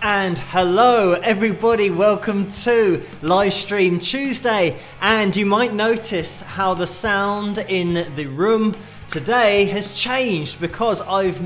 And hello everybody, welcome to Livestream Tuesday. And you might notice how the sound in the room today has changed because I've,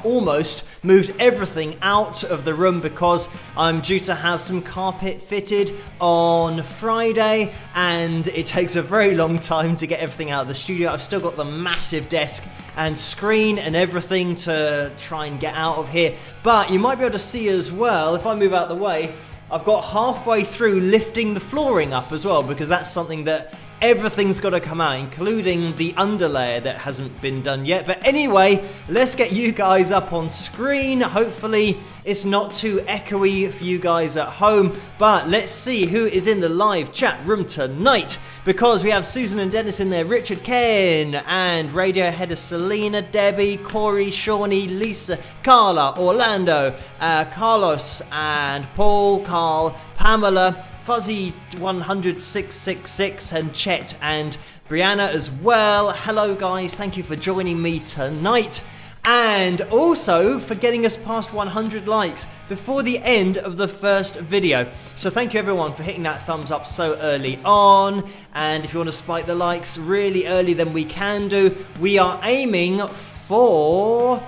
almost moved everything out of the room because I'm due to have some carpet fitted on Friday and it takes a very long time to get everything out of the studio. I've still got the massive desk and screen and everything to try and get out of here. But you might be able to see as well, if I move out of the way, I've got halfway through lifting the flooring up as well because that's something that everything's got to come out, including the underlayer that hasn't been done yet. But anyway, let's get you guys up on screen. Hopefully it's not too echoey for you guys at home, but let's see who is in the live chat room tonight, because we have Susan and Dennis in there, Richard, Ken, and Radiohead, Selena, Debbie, Corey, Shawnee, Lisa, Carla, Orlando, Carlos, and Paul, Carl, Pamela, Fuzzy 100666, and Chet and Brianna as well. Hello guys, thank you for joining me tonight, and also for getting us past 100 likes before the end of the first video. So thank you everyone for hitting that thumbs up so early on, and if you want to spike the likes really early then we can do. We are aiming for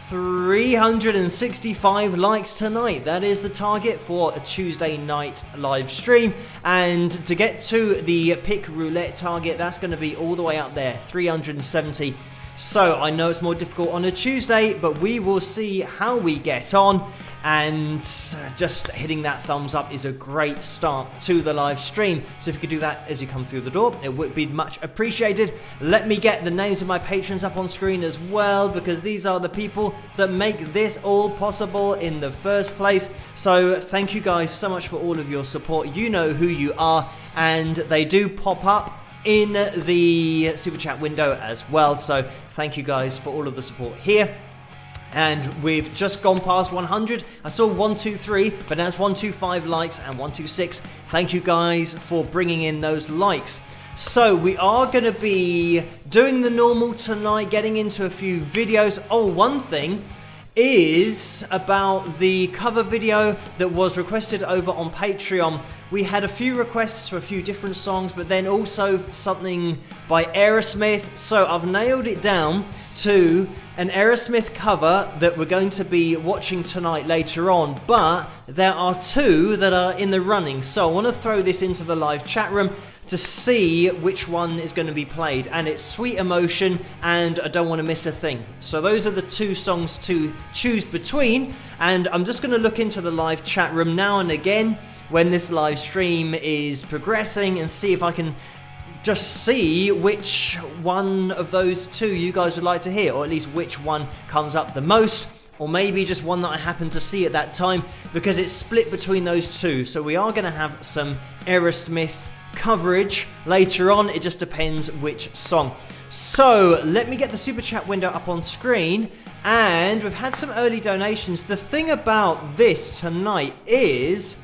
365 likes tonight. That is the target for a Tuesday night live stream, and to get to the pick roulette target, that's going to be all the way up there, 370. So I know it's more difficult on a Tuesday, but we will see how we get on, and just hitting that thumbs up is a great start to the live stream. So if you could do that as you come through the door, it would be much appreciated. Let me get the names of my patrons up on screen as well, because these are the people that make this all possible in the first place. So thank you guys so much for all of your support. You know who you are, and they do pop up in the super chat window as well. So thank you guys for all of the support here. And we've just gone past 100. I saw 123, but now it's 125 likes and 126. Thank you guys for bringing in those likes. So we are going to be doing the normal tonight, getting into a few videos. Oh, one thing is about the cover video that was requested over on Patreon. We had a few requests for a few different songs, but then also something by Aerosmith. So I've nailed it down to an Aerosmith cover that we're going to be watching tonight later on, but there are two that are in the running. So I want to throw this into the live chat room to see which one is going to be played, and it's Sweet Emotion and I Don't Want to Miss a Thing. So those are the two songs to choose between, and I'm just going to look into the live chat room now and again when this live stream is progressing and see if I can just see which one of those two you guys would like to hear, or at least which one comes up the most, or maybe just one that I happen to see at that time, because it's split between those two. So we are going to have some Aerosmith coverage later on. It just depends which song. So let me get the super chat window up on screen, and we've had some early donations. The thing about this tonight is,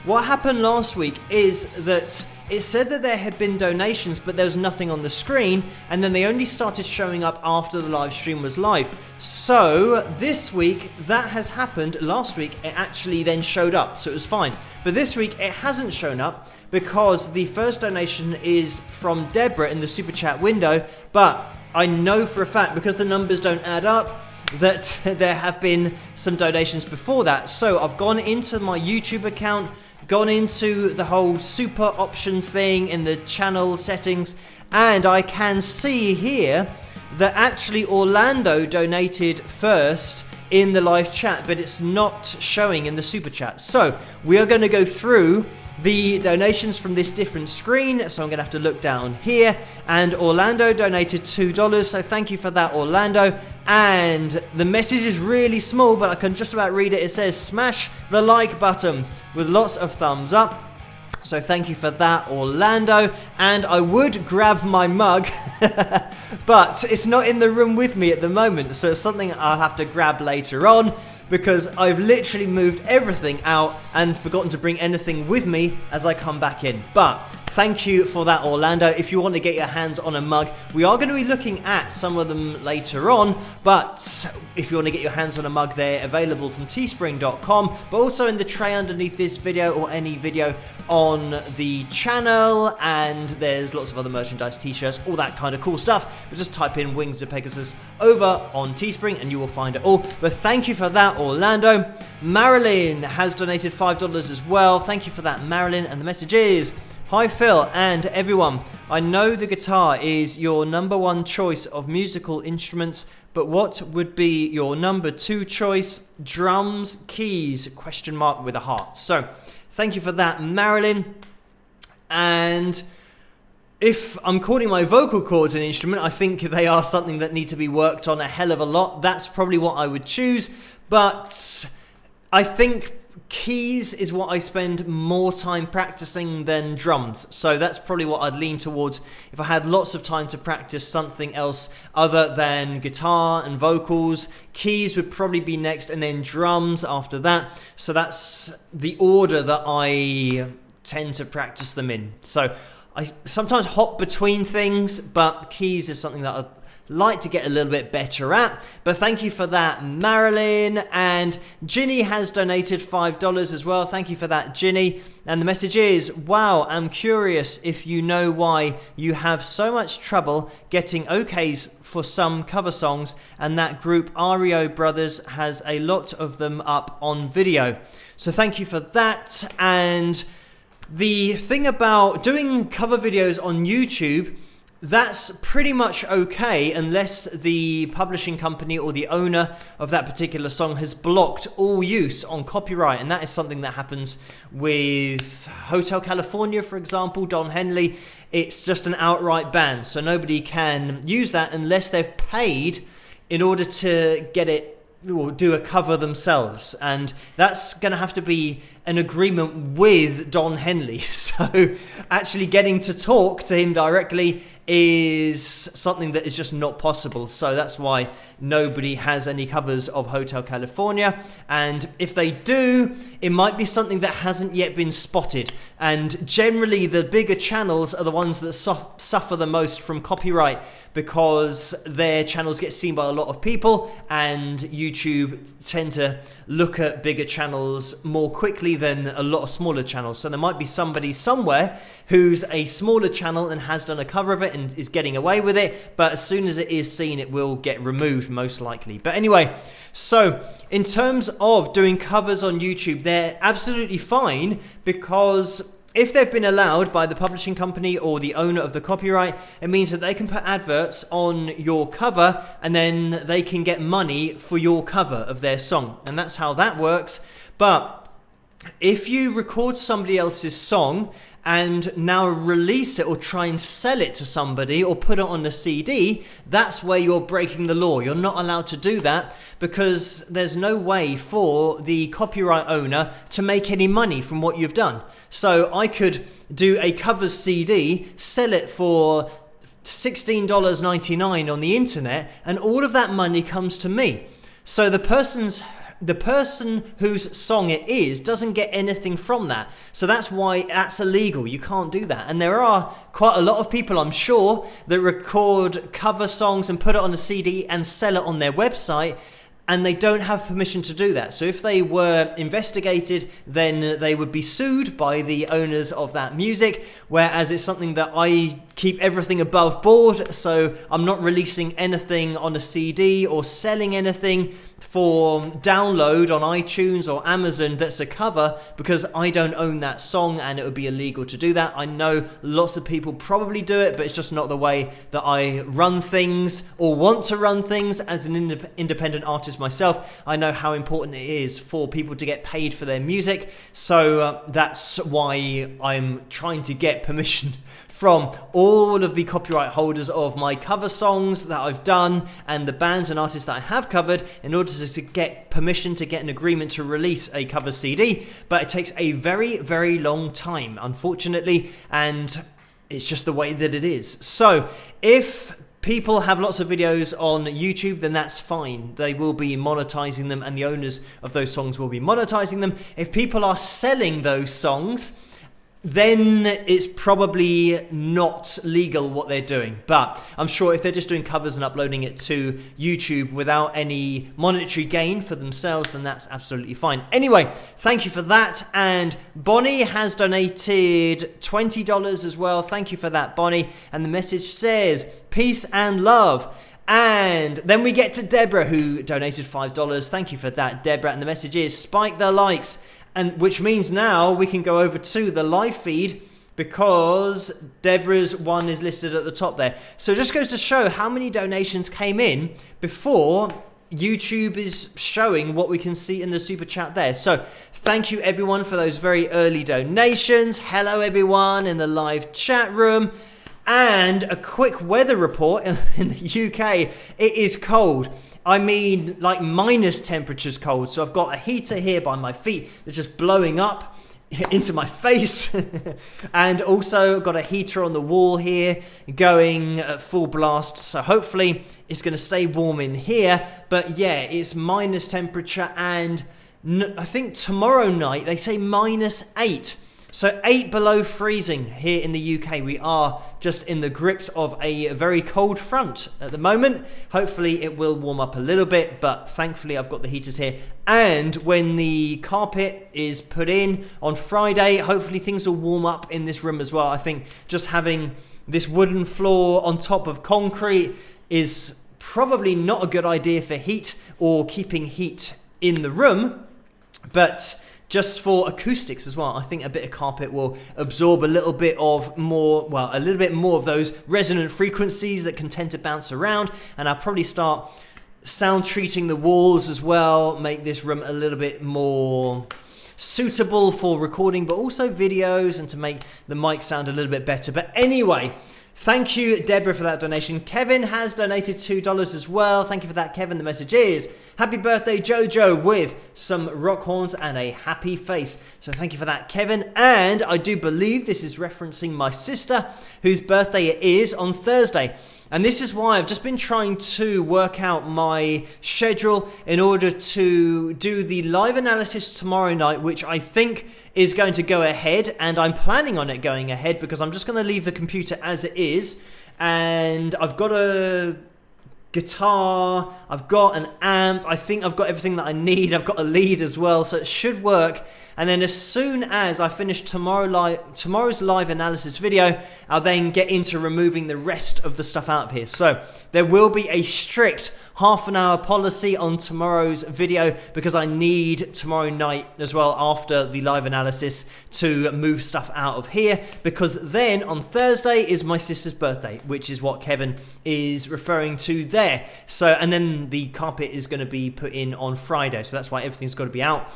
what happened last week is that it said that there had been donations, but there was nothing on the screen, and then they only started showing up after the live stream was live. So this week that has happened. Last week it actually then showed up, so it was fine. But this week it hasn't shown up because the first donation is from Deborah in the super chat window, but I know for a fact, because the numbers don't add up, that there have been some donations before that. So I've gone into my YouTube account, gone into the whole super option thing in the channel settings, and I can see here that actually Orlando donated first in the live chat, but it's not showing in the super chat. So we are going to go through the donations from this different screen, so I'm going to have to look down here, and Orlando donated $2, so thank you for that, Orlando. And the message is really small, but I can just about read it. It says smash the like button with lots of thumbs up. So thank you for that, Orlando. And I would grab my mug, but it's not in the room with me at the moment, so it's something I'll have to grab later on, because I've literally moved everything out and forgotten to bring anything with me as I come back in. But thank you for that, Orlando. If you want to get your hands on a mug, we are going to be looking at some of them later on, but if you want to get your hands on a mug, they're available from teespring.com, but also in the tray underneath this video or any video on the channel, and there's lots of other merchandise, t-shirts, all that kind of cool stuff. But just type in Wings of Pegasus over on Teespring and you will find it all. But thank you for that, Orlando. Marilyn has donated $5 as well. Thank you for that, Marilyn. And the message is, hi Phil and everyone. I know the guitar is your #1 choice of musical instruments, but what would be your #2 choice? Drums, keys, ? With a heart. So thank you for that, Marilyn. And if I'm calling my vocal cords an instrument, I think they are something that need to be worked on a hell of a lot. That's probably what I would choose. But I think keys is what I spend more time practicing than drums. So that's probably what I'd lean towards if I had lots of time to practice something else other than guitar and vocals. Keys would probably be next, and then drums after that. So that's the order that I tend to practice them in. So I sometimes hop between things, but keys is something that I'd like to get a little bit better at. But thank you for that, Marilyn. And Ginny has donated $5 as well. Thank you for that, Ginny. And the message is, wow, I'm curious if you know why you have so much trouble getting okays for some cover songs, and that group REO Brothers has a lot of them up on video. So thank you for that. And the thing about doing cover videos on YouTube, that's pretty much okay unless the publishing company or the owner of that particular song has blocked all use on copyright. And that is something that happens with Hotel California, for example, Don Henley. It's just an outright ban. So nobody can use that unless they've paid in order to get it or do a cover themselves, and that's going to have to be an agreement with Don Henley. So actually getting to talk to him directly is something that is just not possible. So that's why nobody has any covers of Hotel California. And if they do, it might be something that hasn't yet been spotted. And generally the bigger channels are the ones that suffer the most from copyright, because their channels get seen by a lot of people, and YouTube tend to look at bigger channels more quickly than a lot of smaller channels. So there might be somebody somewhere who's a smaller channel and has done a cover of it and is getting away with it, but as soon as it is seen, it will get removed most likely. But anyway, so in terms of doing covers on YouTube, they're absolutely fine, because if they've been allowed by the publishing company or the owner of the copyright, it means that they can put adverts on your cover, and then they can get money for your cover of their song. And that's how that works. But if you record somebody else's song and now release it or try and sell it to somebody or put it on a CD, that's where you're breaking the law. You're not allowed to do that, because there's no way for the copyright owner to make any money from what you've done. So I could do a covers CD, sell it for $16.99 on the internet, and all of that money comes to me. So the person whose song it is doesn't get anything from that. So that's why that's illegal. You can't do that. And there are quite a lot of people, I'm sure, that record cover songs and put it on a CD and sell it on their website, and they don't have permission to do that. So if they were investigated, then they would be sued by the owners of that music, whereas it's something that I keep everything above board. So I'm not releasing anything on a CD or selling anything for download on iTunes or Amazon that's a cover, because I don't own that song and it would be illegal to do that. I know lots of people probably do it, but it's just not the way that I run things or want to run things. As an independent artist myself, I know how important it is for people to get paid for their music. So that's why I'm trying to get permission from all of the copyright holders of my cover songs that I've done and the bands and artists that I have covered, in order to get permission to get an agreement to release a cover CD. But it takes a very, very long time, unfortunately, and it's just the way that it is. So if people have lots of videos on YouTube, then that's fine. They will be monetizing them, and the owners of those songs will be monetizing them. If people are selling those songs then it's probably not legal what they're doing. But I'm sure if they're just doing covers and uploading it to YouTube without any monetary gain for themselves, then that's absolutely fine. Anyway, thank you for that. And Bonnie has donated $20 as well. Thank you for that, Bonnie. And the message says, peace and love. And then we get to Deborah, who donated $5. Thank you for that, Deborah. And the message is, spike the likes. And which means now we can go over to the live feed because Deborah's one is listed at the top there. So it just goes to show how many donations came in before YouTube is showing what we can see in the super chat there. So thank you everyone for those very early donations. Hello everyone in the live chat room. And a quick weather report in the UK. It is cold. I mean, like minus temperatures cold. So I've got a heater here by my feet that's just blowing up into my face. And also got a heater on the wall here going at full blast. So hopefully it's going to stay warm in here. But yeah, it's minus temperature. And I think tomorrow night they say -8. So 8 below freezing here in the UK. We are just in the grips of a very cold front at the moment. Hopefully it will warm up a little bit, but thankfully I've got the heaters here. And when the carpet is put in on Friday, hopefully things will warm up in this room as well. I think just having this wooden floor on top of concrete is probably not a good idea for heat or keeping heat in the room, but just for acoustics as well, I think a bit of carpet will absorb a little bit more of those resonant frequencies that can tend to bounce around. And I'll probably start sound treating the walls as well, make this room a little bit more suitable for recording, but also videos, and to make the mic sound a little bit better. But anyway, thank you, Deborah, for that donation. Kevin has donated $2 as well. Thank you for that, Kevin. The message is, happy birthday, Jojo, with some rock horns and a happy face. So thank you for that, Kevin. And I do believe this is referencing my sister, whose birthday it is on Thursday. And this is why I've just been trying to work out my schedule in order to do the live analysis tomorrow night, which I think is going to go ahead, and I'm planning on it going ahead because I'm just going to leave the computer as it is. And I've got a guitar, I've got an amp, I think I've got everything that I need. I've got a lead as well, so it should work. And then as soon as I finish tomorrow's live analysis video, I'll then get into removing the rest of the stuff out of here. So there will be a strict half-an-hour policy on tomorrow's video because I need tomorrow night as well after the live analysis to move stuff out of here, because then on Thursday is my sister's birthday, which is what Kevin is referring to there. So, and then the carpet is going to be put in on Friday, so that's why everything's got to be out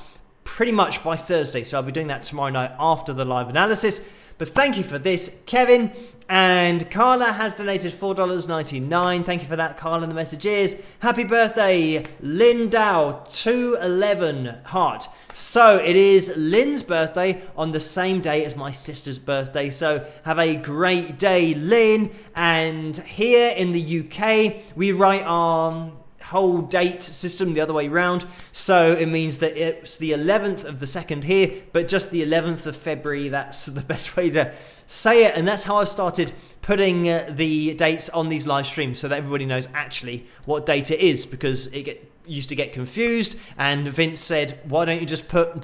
pretty much by Thursday. So I'll be doing that tomorrow night after the live analysis. But thank you for this, Kevin. And Carla has donated $4.99. Thank you for that, Carla. The message is, happy birthday, Lynn Dow, 211 heart. So it is Lynn's birthday on the same day as my sister's birthday. So have a great day, Lynn. And here in the UK, we write our whole date system the other way round, so it means that it's the 11th of the 2nd here, but just the 11th of February. That's the best way to say it, and that's how I've started putting the dates on these live streams, so that everybody knows actually what date it is, because it used to get confused, and Vince said, why don't you just put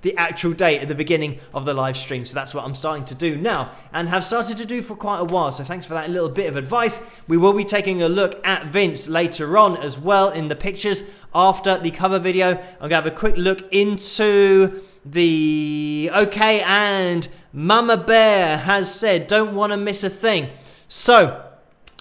the actual date at the beginning of the live stream? So that's what I'm starting to do now, and have started to do for quite a while. So thanks for that little bit of advice. We will be taking a look at Vince later on as well in the pictures after the cover video. I'm gonna have a quick look into the okay, and Mama Bear has said don't want to miss a thing. So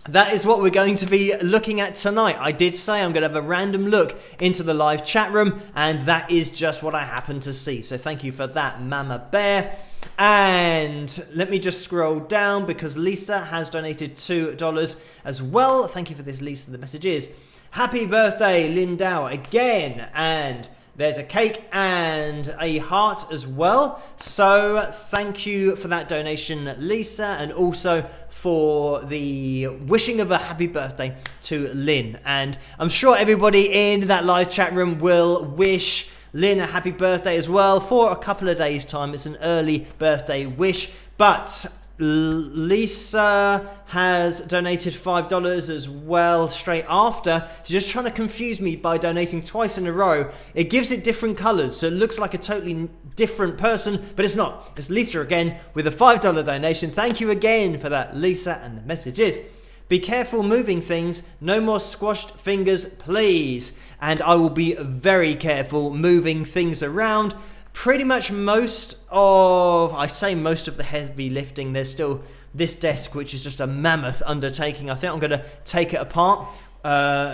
that is what we're going to be looking at tonight. I did say I'm going to have a random look into the live chat room, and that is just what I happen to see. So thank you for that, Mama Bear. And let me just scroll down because Lisa has donated $2 as well. Thank you for this, Lisa. The message is, happy birthday, Lindau, again. And there's a cake and a heart as well. So thank you for that donation, Lisa, and also for the wishing of a happy birthday to Lynn. And I'm sure everybody in that live chat room will wish Lynn a happy birthday as well for a couple of days time. It's an early birthday wish, but Lisa has donated $5 as well straight after. She's just trying to confuse me by donating twice in a row. It gives it different colors, so it looks like a totally different person, but it's not. It's Lisa again with a $5 donation. Thank you again for that, Lisa. And the message is, be careful moving things. No more squashed fingers, please. And I will be very careful moving things around. Pretty much most of the heavy lifting. There's still this desk, which is just a mammoth undertaking. I think I'm going to take it apart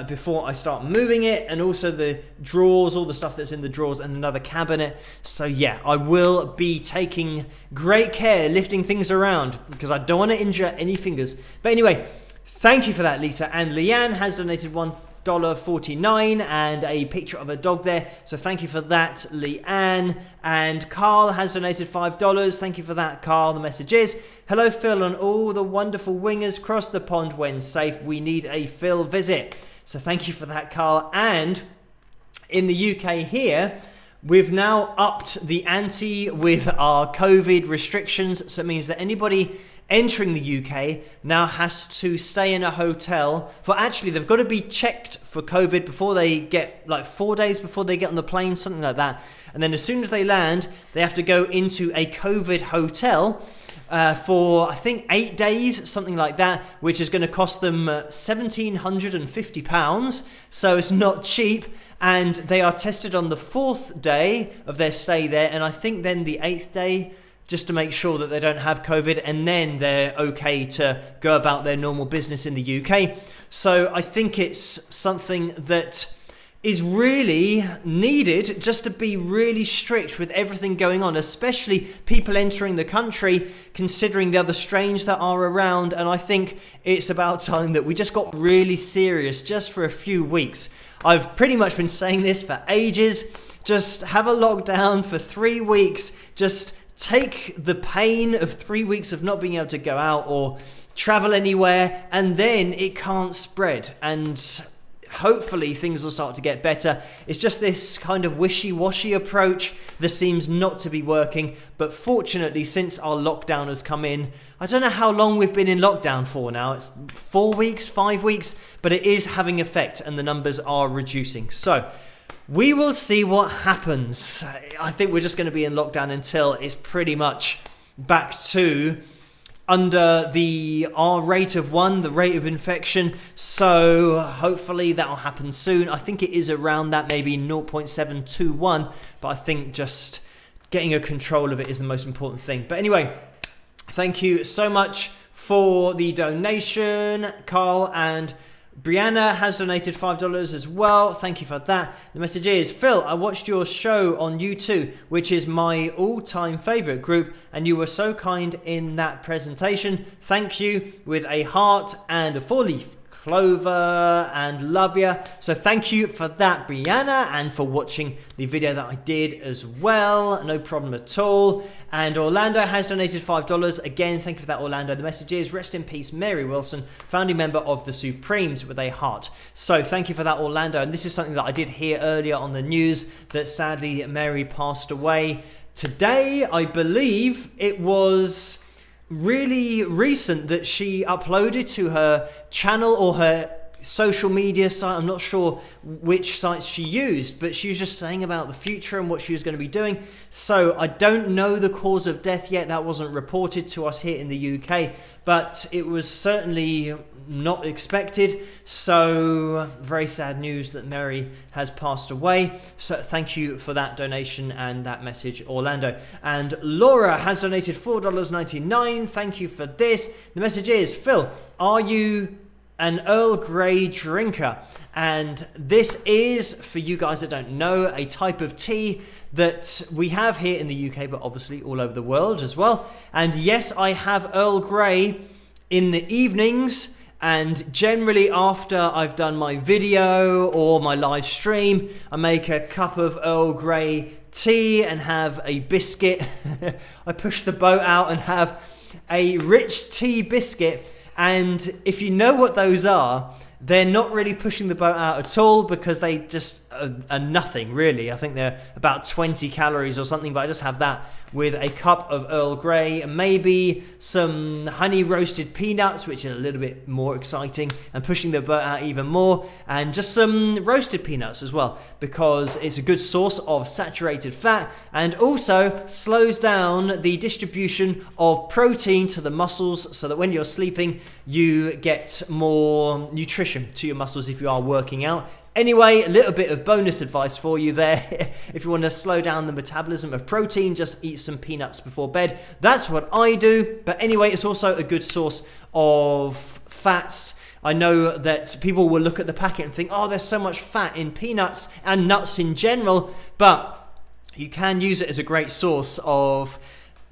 before I start moving it, and also the drawers, all the stuff that's in the drawers, and another cabinet. So yeah, I will be taking great care lifting things around because I don't want to injure any fingers. But anyway, thank you for that, Lisa. And Leanne has donated $1.49 and a picture of a dog there, so thank you for that, Leanne. And Carl has donated $5. Thank you for that, Carl. The message is, hello Phil and all the wonderful wingers, cross the pond when safe. We need a Phil visit. So thank you for that, Carl. And in the UK here, we've now upped the ante with our COVID restrictions, so it means that anybody entering the UK now has to stay in a hotel for, actually they've got to be checked for COVID before they get, like 4 days before they get on the plane, something like that. And then as soon as they land, they have to go into a COVID hotel for I think 8 days, something like that, which is going to cost them £1,750. So it's not cheap. And they are tested on the 4th day of their stay there, and I think then the 8th day, just to make sure that they don't have COVID, and then they're okay to go about their normal business in the UK. So I think it's something that is really needed, just to be really strict with everything going on, especially people entering the country, considering the other strains that are around. And I think it's about time that we just got really serious just for a few weeks. I've pretty much been saying this for ages. Just have a lockdown for 3 weeks. Just take the pain of 3 weeks of not being able to go out or travel anywhere, and then it can't spread. And hopefully things will start to get better. It's just this kind of wishy-washy approach that seems not to be working. But fortunately, since our lockdown has come in, I don't know how long we've been in lockdown for now. It's 4 weeks, 5 weeks, but it is having effect and the numbers are reducing. So we will see what happens. I think we're just going to be in lockdown until it's pretty much back to under the R rate of 1, the rate of infection. So hopefully that'll happen soon. I think it is around that, maybe 0.721, but I think just getting a control of it is the most important thing. But anyway, thank you so much for the donation, Carl. And Brianna has donated $5 as well. Thank you for that. The message is, Phil, I watched your show on YouTube, which is my all-time favorite group, and you were so kind in that presentation. Thank you, with a heart and a 4-leaf clover, and love ya. So thank you for that, Brianna, and for watching the video that I did as well. No problem at all. And Orlando has donated $5. Again, thank you for that, Orlando. The message is, rest in peace, Mary Wilson, founding member of the Supremes, with a heart. So thank you for that, Orlando. And this is something that I did hear earlier on the news, that sadly Mary passed away today. I believe it was really recent that she uploaded to her channel or her social media site. I'm not sure which sites she used, but she was just saying about the future and what she was going to be doing. So I don't know the cause of death yet. That wasn't reported to us here in the UK, but it was certainly not expected. So very sad news that Mary has passed away. So thank you for that donation and that message, Orlando. And Laura has donated $4.99. Thank you for this. The message is, Phil, are you an Earl Grey drinker? And this is, for you guys that don't know, a type of tea that we have here in the UK, but obviously all over the world as well. And yes, I have Earl Grey in the evenings, and generally after I've done my video or my live stream, I make a cup of Earl Grey tea and have a biscuit. I push the boat out and have a rich tea biscuit. And if you know what those are, they're not really pushing the boat out at all because they just are nothing really. I think they're about 20 calories or something, but I just have that with a cup of Earl Grey and maybe some honey roasted peanuts, which is a little bit more exciting and pushing the boat out even more, and just some roasted peanuts as well, because it's a good source of saturated fat and also slows down the distribution of protein to the muscles, so that when you're sleeping you get more nutrition to your muscles if you are working out. Anyway, a little bit of bonus advice for you there. If you want to slow down the metabolism of protein, just eat some peanuts before bed. That's what I do. But anyway, it's also a good source of fats. I know that people will look at the packet and think, oh, there's so much fat in peanuts and nuts in general, but you can use it as a great source of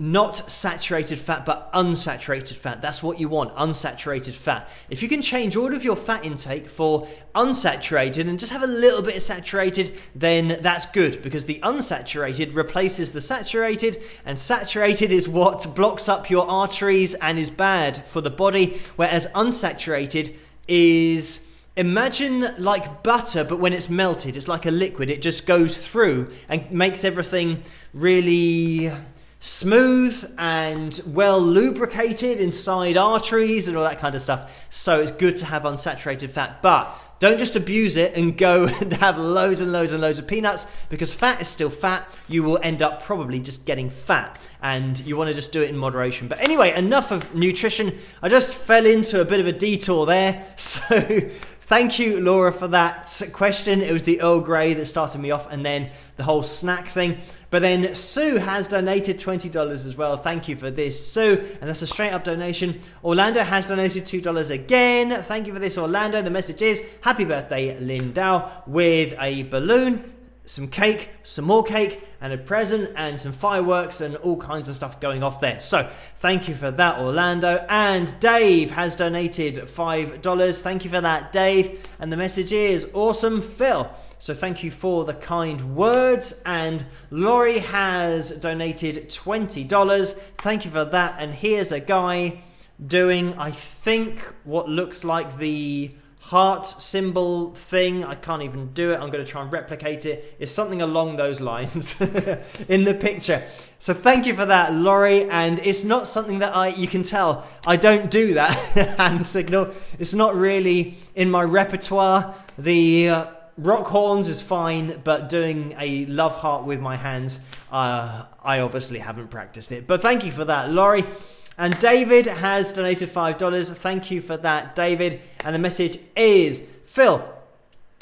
not saturated fat, but unsaturated fat. That's what you want, unsaturated fat. If you can change all of your fat intake for unsaturated and just have a little bit of saturated, then that's good, because the unsaturated replaces the saturated, and saturated is what blocks up your arteries and is bad for the body, whereas unsaturated is, imagine like butter, but when it's melted, it's like a liquid. It just goes through and makes everything really smooth and well lubricated inside arteries and all that kind of stuff. So it's good to have unsaturated fat, but don't just abuse it and go and have loads and loads and loads of peanuts, because fat is still fat. You will end up probably just getting fat, and you want to just do it in moderation. But anyway, enough of nutrition. I just fell into a bit of a detour there. So thank you, Laura, for that question. It was the Earl Grey that started me off, and then the whole snack thing. But then Sue has donated $20 as well. Thank you for this, Sue. And that's a straight up donation. Orlando has donated $2 again. Thank you for this, Orlando. The message is, happy birthday, Lindau, with a balloon, some cake, some more cake, and a present, and some fireworks, and all kinds of stuff going off there. So thank you for that, Orlando. And Dave has donated $5. Thank you for that, Dave. And the message is, awesome, Phil. So thank you for the kind words. And Laurie has donated $20. Thank you for that. And here's a guy doing, I think, what looks like the heart symbol thing. I can't even do it. I'm going to try and replicate it. It's something along those lines in the picture. So thank you for that, Laurie. And it's not something that you can tell, I don't do that hand signal. It's not really in my repertoire. The rock horns is fine, but doing a love heart with my hands, I obviously haven't practiced it. But thank you for that, Laurie. And David has donated $5. Thank you for that, David. And the message is, Phil,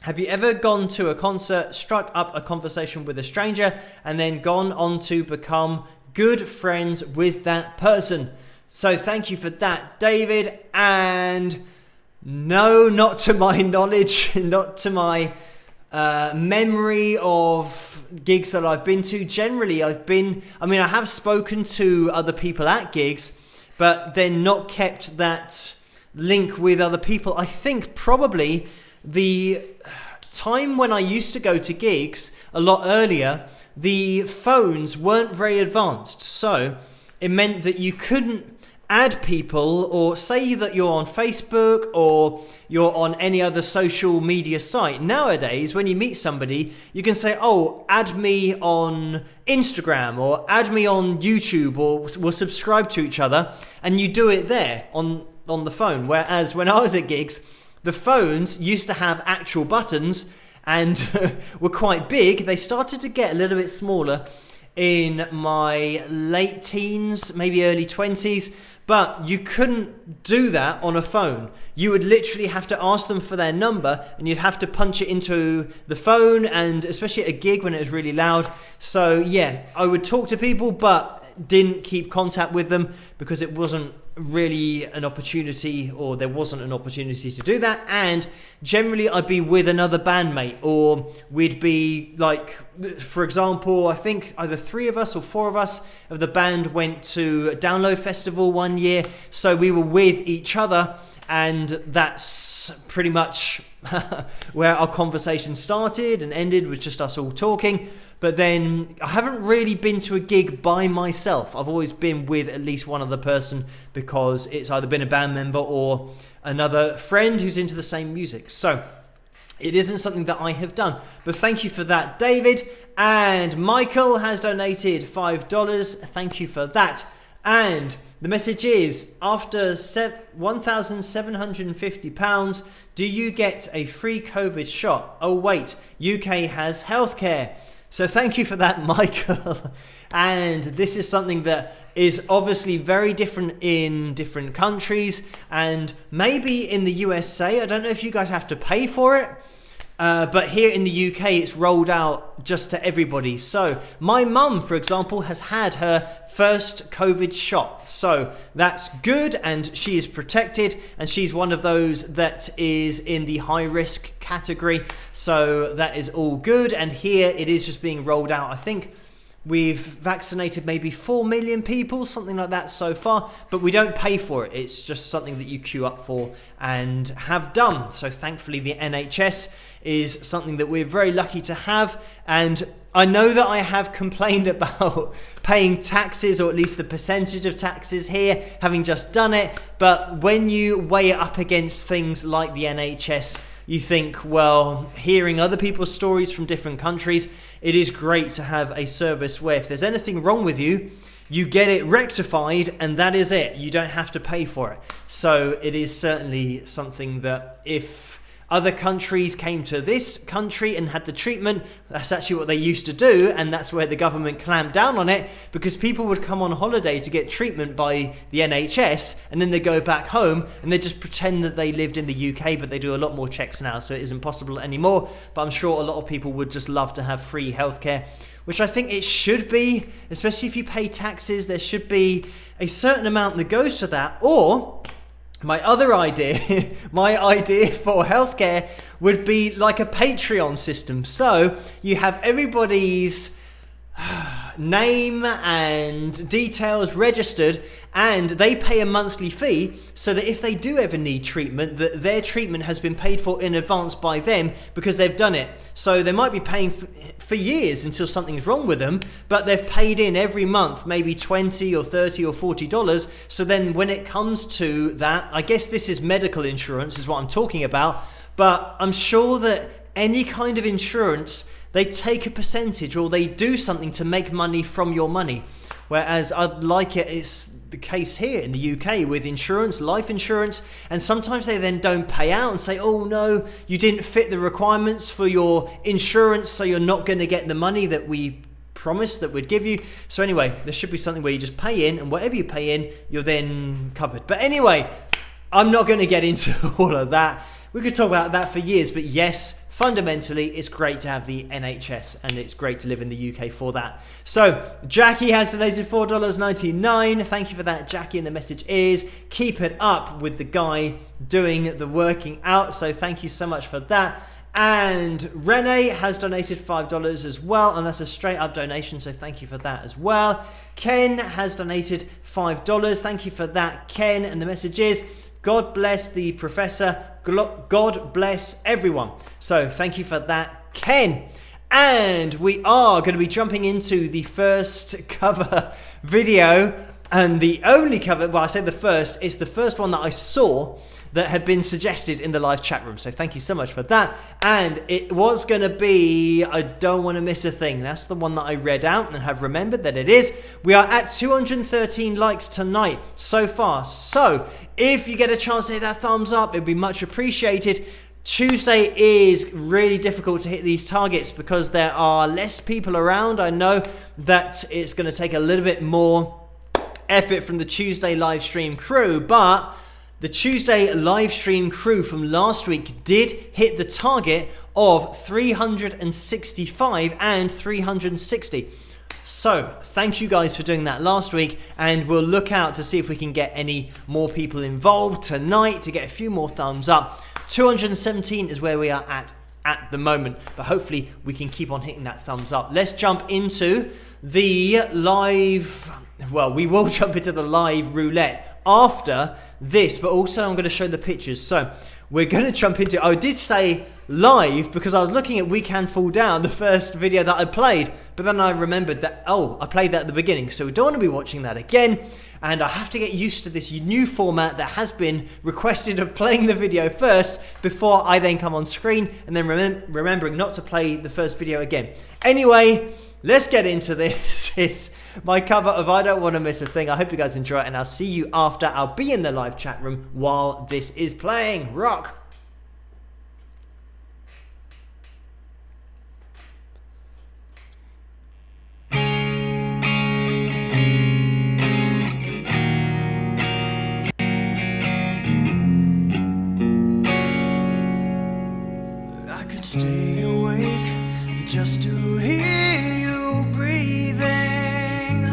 have you ever gone to a concert, struck up a conversation with a stranger, and then gone on to become good friends with that person? So thank you for that, David. And no, not to my knowledge, not to my memory of gigs that I've been to. Generally, I have spoken to other people at gigs, but then not kept that link with other people. I think probably the time when I used to go to gigs a lot earlier, the phones weren't very advanced. So it meant that you couldn't add people, or say that you're on Facebook or you're on any other social media site. Nowadays, when you meet somebody, you can say, oh, add me on Instagram, or add me on YouTube, or we'll subscribe to each other, and you do it there on the phone. Whereas when I was at gigs, the phones used to have actual buttons and were quite big. They started to get a little bit smaller in my late teens, maybe early 20s, but you couldn't do that on a phone. You would literally have to ask them for their number, and you'd have to punch it into the phone, and especially at a gig when it was really loud. So yeah, I would talk to people, but didn't keep contact with them because it wasn't really an opportunity, or there wasn't an opportunity to do that. And generally I'd be with another bandmate, or we'd be like, for example, I think either 3 of us or 4 of us of the band went to a Download Festival one year, so we were with each other, and that's pretty much where our conversation started and ended, with just us all talking. But then I haven't really been to a gig by myself. I've always been with at least one other person, because it's either been a band member or another friend who's into the same music. So it isn't something that I have done. But thank you for that, David. And Michael has donated $5. Thank you for that. And the message is, after £1,750, do you get a free COVID shot? Oh wait, UK has healthcare. So thank you for that, Michael. And this is something that is obviously very different in different countries, and maybe in the USA. I don't know if you guys have to pay for it. But here in the UK, it's rolled out just to everybody. So my mum, for example, has had her first COVID shot. So that's good, and she is protected, and she's one of those that is in the high risk category. So that is all good. And here it is just being rolled out. I think we've vaccinated maybe 4 million people, something like that so far, but we don't pay for it. It's just something that you queue up for and have done. So thankfully the NHS is something that we're very lucky to have. And I know that I have complained about paying taxes, or at least the percentage of taxes here, having just done it. But when you weigh it up against things like the NHS, you think, well, hearing other people's stories from different countries, it is great to have a service where if there's anything wrong with you, you get it rectified, and that is it. You don't have to pay for it. So it is certainly something that if other countries came to this country and had the treatment, that's actually what they used to do, and that's where the government clamped down on it, because people would come on holiday to get treatment by the NHS, and then they go back home and they just pretend that they lived in the UK, but they do a lot more checks now, so it isn't possible anymore. But I'm sure a lot of people would just love to have free healthcare, which I think it should be, especially if you pay taxes. There should be a certain amount that goes to that. Or my other idea, my idea for healthcare would be like a Patreon system. So you have everybody's name and details registered, and they pay a monthly fee, so that if they do ever need treatment, that their treatment has been paid for in advance by them because they've done it. So they might be paying for years until something's wrong with them, but they've paid in every month maybe $20 or $30 or $40. So then when it comes to that, I guess this is medical insurance is what I'm talking about, but I'm sure that any kind of insurance, they take a percentage or they do something to make money from your money. Whereas I'd like it's the case here in the UK with insurance, life insurance, and sometimes they then don't pay out and say, oh no, you didn't fit the requirements for your insurance, so you're not going to get the money that we promised that we'd give you. So anyway, there should be something where you just pay in, and whatever you pay in, you're then covered. But anyway, I'm not going to get into all of that. We could talk about that for years, but yes, fundamentally, it's great to have the NHS, and it's great to live in the UK for that. So Jackie has donated $4.99. Thank you for that, Jackie. And the message is, keep it up with the guy doing the working out. So thank you so much for that. And Renee has donated $5 as well, and that's a straight up donation, so thank you for that as well. Ken has donated $5. Thank you for that, Ken. And the message is, God bless the professor. God bless everyone. So thank you for that, Ken. And we are going to be jumping into the first cover video, and the only cover, well, I say the first, it's the first one that I saw that had been suggested in the live chat room. So thank you so much for that. And it was going to be I Don't Want to Miss a Thing. That's the one that I read out and have remembered that it is. We are at 213 likes tonight so far. So if you get a chance to hit that thumbs up, it'd be much appreciated. Tuesday is really difficult to hit these targets because there are less people around. I know that it's going to take a little bit more effort from the Tuesday live stream crew, but the Tuesday live stream crew from last week did hit the target of 365 and 360. So thank you guys for doing that last week, and we'll look out to see if we can get any more people involved tonight to get a few more thumbs up. 217 is where we are at the moment, but hopefully we can keep on hitting that thumbs up. Let's jump into the live well, we will jump into the live roulette after this, but also I'm going to show the pictures. So we're going to jump into, I did say live because I was looking at We Can Fall Down, the first video that I played, but then I remembered that, oh, I played that at the beginning, so we don't want to be watching that again. And I have to get used to this new format that has been requested of playing the video first before I then come on screen, and then remembering not to play the first video again. Anyway, let's get into this. It's my cover of I Don't Want to Miss a Thing. I hope you guys enjoy it, and I'll see you after. I'll be in the live chat room while this is playing. Rock! Stay awake just to hear you breathing,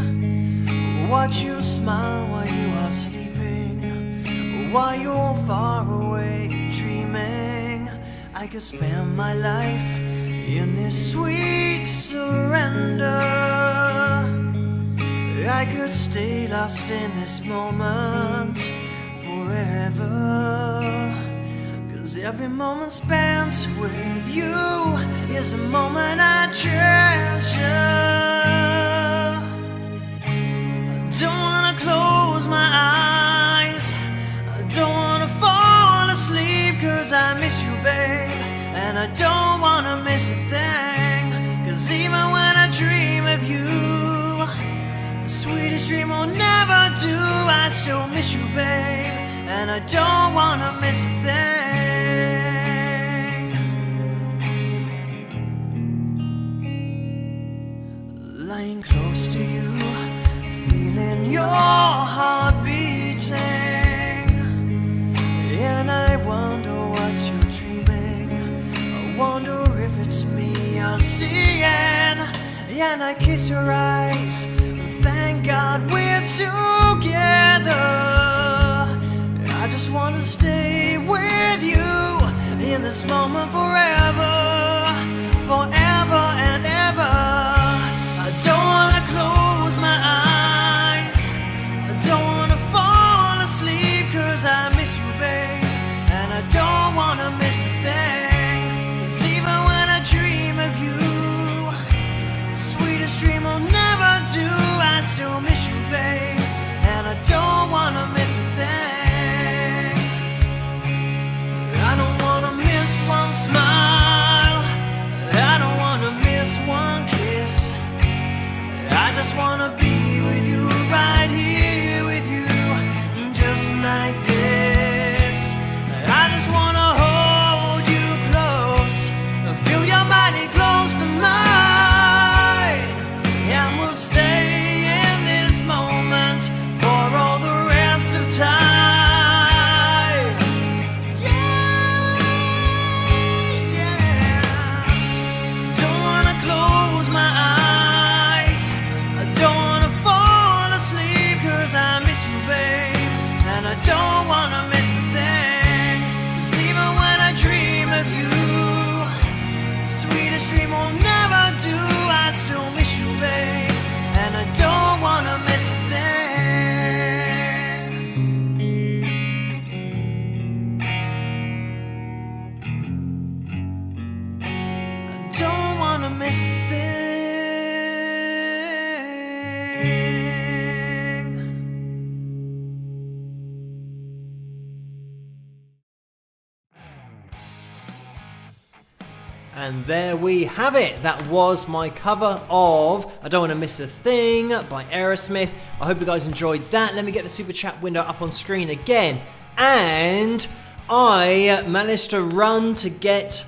watch you smile while you are sleeping, while you're far away dreaming. I could spend my life in this sweet surrender. I could stay lost in this moment forever. Every moment spent with you is a moment I treasure. I don't wanna close my eyes, I don't wanna fall asleep, cause I miss you, babe, and I don't wanna miss a thing. Cause even when I dream of you, the sweetest dream will never do, I still miss you, babe, and I don't wanna miss a thing. Lying close to you, feeling your heart beating, and I wonder what you're dreaming. I wonder if it's me you're seeing, and I kiss your eyes. Thank God we're together. I just want to stay with you in this moment forever, forever and ever. I don't want to close my eyes, I don't want to fall asleep, cause I miss you, babe, and I don't want to miss a thing. Cause even when I dream of you, the sweetest dream will never do, I still miss you, babe, and I don't want to miss a thing. I don't want to miss one smile, I don't want to miss one kiss. I just wanna be with you, right here with you, just like this. I just wanna hold you close, feel your body close to mine, and we'll stay in this moment for all the rest of time. Yeah, yeah. Don't wanna close my eyes, I miss you, babe, and I don't wanna miss a thing. Cause even when I dream of you, the sweetest dream will never do, I still miss you, babe, and I don't wanna miss a thing. I don't wanna miss a thing. And there we have it. That was my cover of I Don't Want to Miss a Thing by Aerosmith. I hope you guys enjoyed that. Let me get the super chat window up on screen again. And I managed to run to get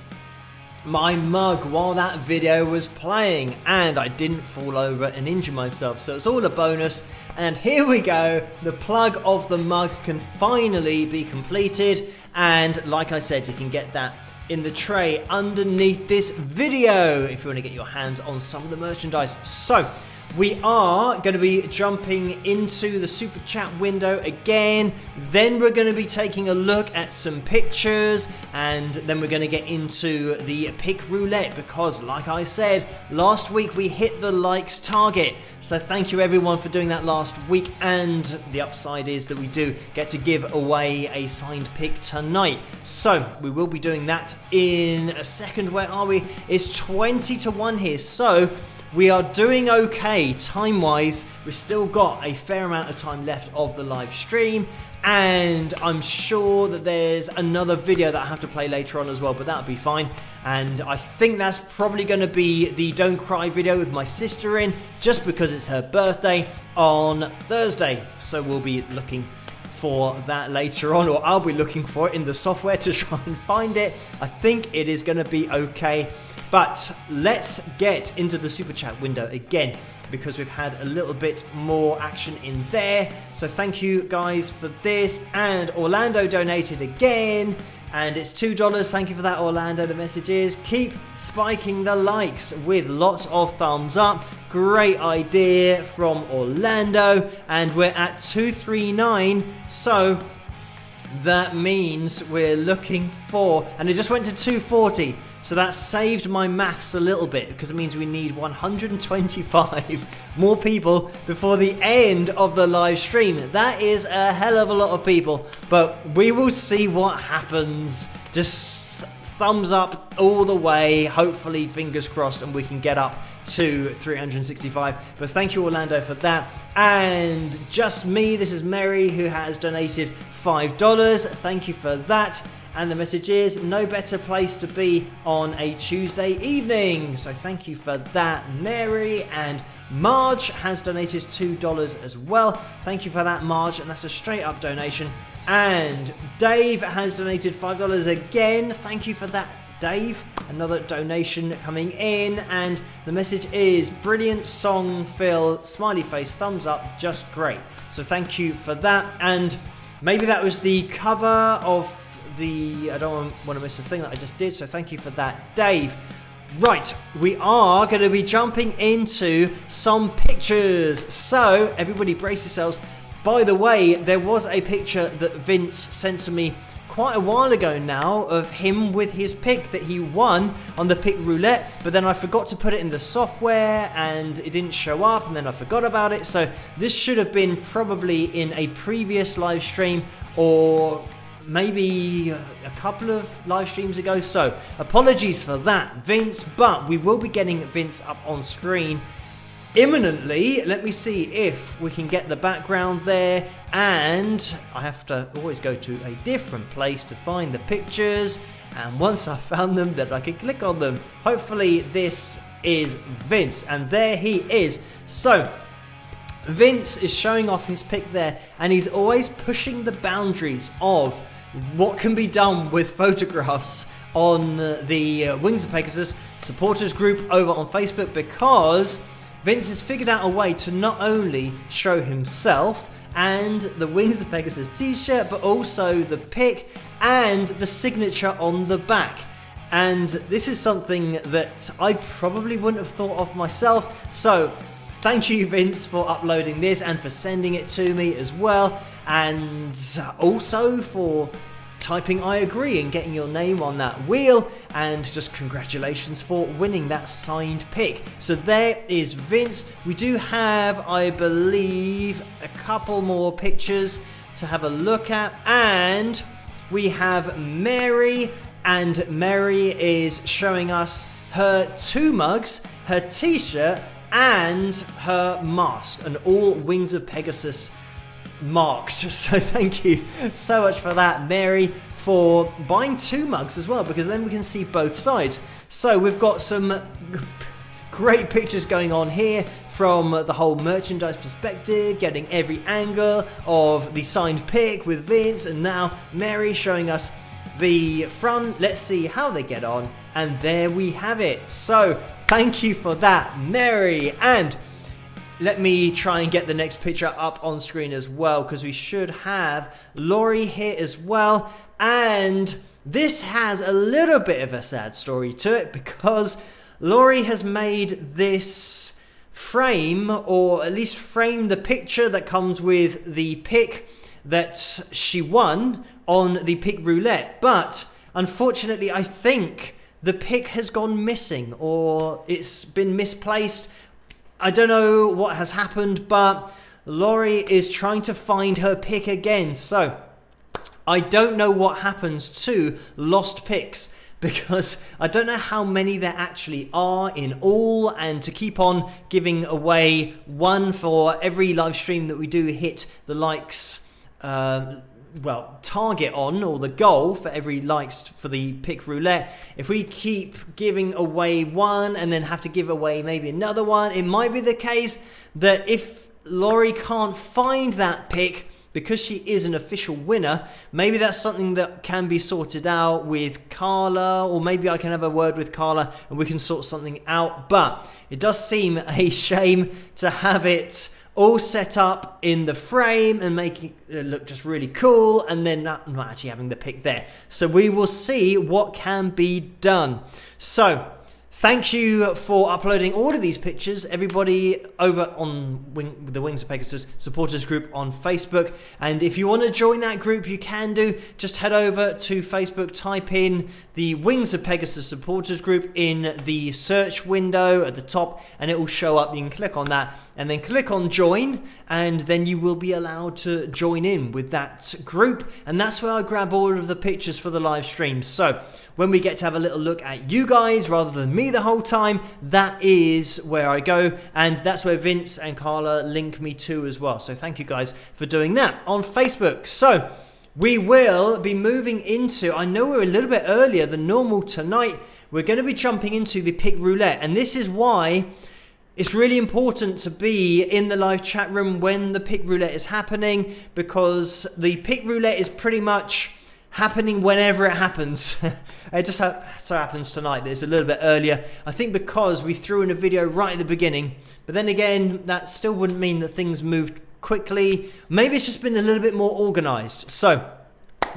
my mug while that video was playing, and I didn't fall over and injure myself, so it's all a bonus. And here we go, the plug of the mug can finally be completed, and like I said, you can get that in the tray underneath this video if you want to get your hands on some of the merchandise. So we are going to be jumping into the super chat window again. Then we're going to be taking a look at some pictures, and then we're going to get into the pick roulette because, like I said, last week we hit the likes target. So thank you everyone for doing that last week, and the upside is that we do get to give away a signed pick tonight. So we will be doing that in a second. Where are we? It's 20-1 here. So we are doing okay time-wise. We've still got a fair amount of time left of the live stream, and I'm sure that there's another video that I have to play later on as well, but that'll be fine. And I think that's probably going to be the Don't Cry video with my sister in, just because it's her birthday on Thursday. So we'll be looking for that later on, or I'll be looking for it in the software to try and find it. I think it is going to be okay. But let's get into the super chat window again, because we've had a little bit more action in there. So thank you guys for this. And Orlando donated again, and it's $2. Thank you for that, Orlando. The message is keep spiking the likes with lots of thumbs up. Great idea from Orlando. And we're at 239, so that means we're looking for, and it just went to 240. So that saved my maths a little bit, because it means we need 125 more people before the end of the live stream. That is a hell of a lot of people, but we will see what happens. Just thumbs up all the way, hopefully, fingers crossed, and we can get up to 365. But thank you, Orlando, for that. And just me, this is Mary, who has donated $5. Thank you for that. And the message is no better place to be on a Tuesday evening. So thank you for that, Mary. And Marge has donated $2 as well. Thank you for that, Marge. And that's a straight up donation. And Dave has donated $5 again. Thank you for that, Dave. Another donation coming in. And the message is brilliant song, Phil. Smiley face, thumbs up, just great. So thank you for that. And maybe that was the cover of I don't want to miss a thing that I just did, so thank you for that, Dave. Right, we are going to be jumping into some pictures, so everybody brace yourselves. By the way, there was a picture that Vince sent to me quite a while ago now of him with his pick that he won on the pick roulette, but then I forgot to put it in the software and it didn't show up, and then I forgot about it. So this should have been probably in a previous live stream, or maybe a couple of live streams ago. So apologies for that, Vince, but we will be getting Vince up on screen imminently. Let me see if we can get the background there, and I have to always go to a different place to find the pictures, and once I've found them, then I can click on them. Hopefully this is Vince, and there he is. So Vince is showing off his pick there, and he's always pushing the boundaries of what can be done with photographs on the Wings of Pegasus supporters group over on Facebook, because Vince has figured out a way to not only show himself and the Wings of Pegasus t-shirt, but also the pick and the signature on the back. And this is something that I probably wouldn't have thought of myself. So thank you, Vince, for uploading this and for sending it to me as well. And also for typing I agree and getting your name on that wheel, and just congratulations for winning that signed pick. So there is Vince. We do have, I believe, a couple more pictures to have a look at, and we have Mary, and Mary is showing us her 2 mugs, her t-shirt, and her mask, and all Wings of Pegasus marked. So thank you so much for that, Mary, for buying 2 mugs as well, because then we can see both sides. So we've got some great pictures going on here from the whole merchandise perspective, getting every angle of the signed pick with Vince, and now Mary showing us the front. Let's see how they get on, and there we have it. So thank you for that, Mary. And let me try and get the next picture up on screen as well, because we should have Laurie here as well. And this has a little bit of a sad story to it, because Laurie has made this frame, or at least frame the picture that comes with the pick that she won on the pick roulette. But unfortunately, I think the pick has gone missing, or it's been misplaced. I don't know what has happened, but Laurie is trying to find her pick again. So I don't know what happens to lost picks, because I don't know how many there actually are in all, and to keep on giving away one for every live stream that we do hit the likes target on, or the goal for every likes for the pick roulette. If we keep giving away one and then have to give away maybe another one, it might be the case that if Laurie can't find that pick, because she is an official winner, maybe that's something that can be sorted out with Carla, or maybe I can have a word with Carla and we can sort something out. But it does seem a shame to have it all set up in the frame and making it look just really cool, and then not actually having the pick there. So we will see what can be done. So thank you for uploading all of these pictures, everybody over on the Wings of Pegasus supporters group on Facebook. And if you want to join that group, you can do. Just head over to Facebook, type in the Wings of Pegasus supporters group in the search window at the top, and it will show up. You can click on that and then click on join, and then you will be allowed to join in with that group. And that's where I grab all of the pictures for the live stream. So when we get to have a little look at you guys rather than me the whole time, that is where I go, and that's where Vince and Carla link me to as well. So thank you guys for doing that on Facebook. So we will be moving into, I know we're a little bit earlier than normal tonight, we're going to be jumping into the pick roulette, and this is why it's really important to be in the live chat room when the pick roulette is happening, because the pick roulette is pretty much happening whenever it happens. It just so happens tonight that it's a little bit earlier, I think because we threw in a video right at the beginning, but then again that still wouldn't mean that things moved quickly. Maybe it's just been a little bit more organized, so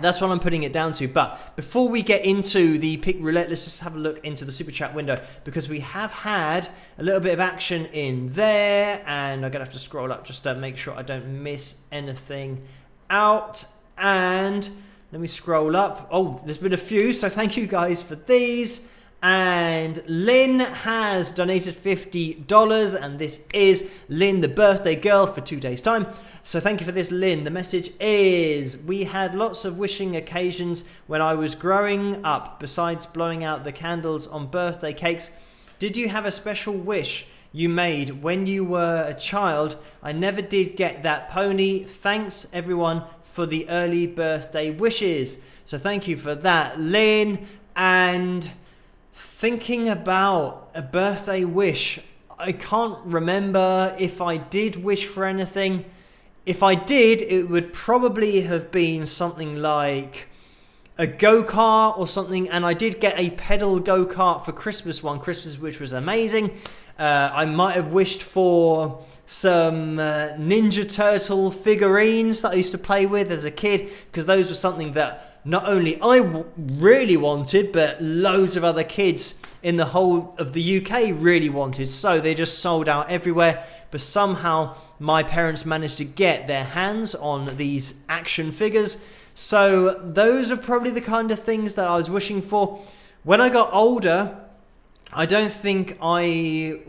that's what I'm putting it down to. But before we get into the pick roulette, let's just have a look into the super chat window, because we have had a little bit of action in there, and I'm gonna have to scroll up just to make sure I don't miss anything out. And let me scroll up. Oh, there's been a few, so thank you guys for these. And Lynn has donated $50, and this is Lynn, the birthday girl, for 2 days' time. So thank you for this, Lynn. The message is, we had lots of wishing occasions when I was growing up. Besides blowing out the candles on birthday cakes, did you have a special wish you made when you were a child? I never did get that pony. Thanks everyone for the early birthday wishes. So thank you for that, Lynn. And thinking about a birthday wish, I can't remember if I did wish for anything. If I did, it would probably have been something like a go-kart or something, and I did get a pedal go-kart for Christmas one Christmas, which was amazing. I might have wished for some Ninja Turtle figurines that I used to play with as a kid, because those were something that not only I really wanted, but loads of other kids in the whole of the UK really wanted. So they just sold out everywhere, but somehow my parents managed to get their hands on these action figures. So those are probably the kind of things that I was wishing for. When I got older, I don't think I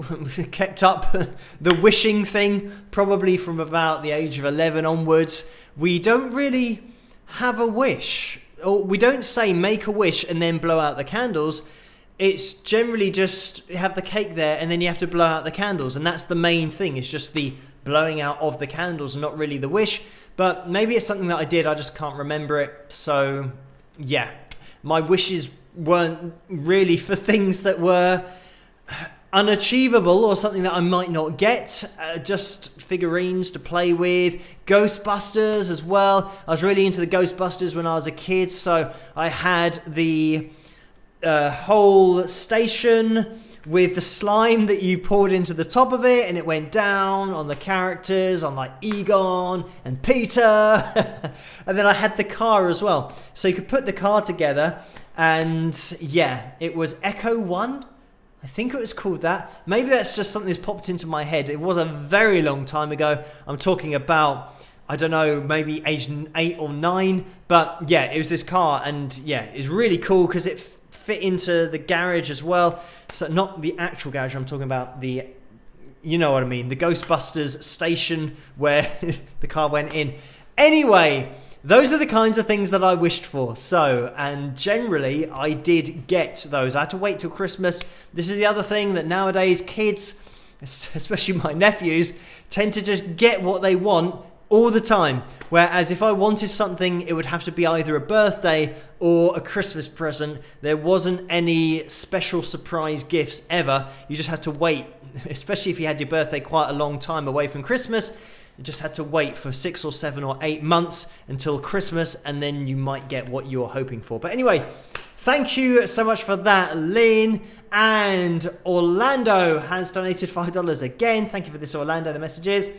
kept up the wishing thing, probably from about the age of 11 onwards. We don't really have a wish, or we don't say make a wish and then blow out the candles. It's generally just have the cake there and then you have to blow out the candles, and that's the main thing. It's just the blowing out of the candles, not really the wish. But maybe it's something that I did, I just can't remember it. So yeah, my wishes weren't really for things that were unachievable or something that I might not get, just figurines to play with. Ghostbusters as well. I was really into the Ghostbusters when I was a kid, so I had the whole station with the slime that you poured into the top of it, and it went down on the characters, on like Egon and Peter. And then I had the car as well, so you could put the car together, and yeah, it was Echo 1 I think it was called that. Maybe that's just something that's popped into my head. It was a very long time ago. I'm talking about, I don't know, maybe age 8 or 9. But yeah, it was this car, and yeah, it's really cool because it fit into the garage as well. So not the actual garage, I'm talking about the, you know what I mean, the Ghostbusters station where the car went in. Anyway, those are the kinds of things that I wished for. So, and generally I did get those. I had to wait till Christmas. This is the other thing, that nowadays kids, especially my nephews, tend to just get what they want all the time. Whereas if I wanted something, it would have to be either a birthday or a Christmas present. There wasn't any special surprise gifts ever. You just had to wait, especially if you had your birthday quite a long time away from Christmas. You just had to wait for 6 or 7 or 8 months until Christmas, and then you might get what you're hoping for. But anyway, thank you so much for that, Lynn. And Orlando has donated $5 again. Thank you for this, Orlando. The message is,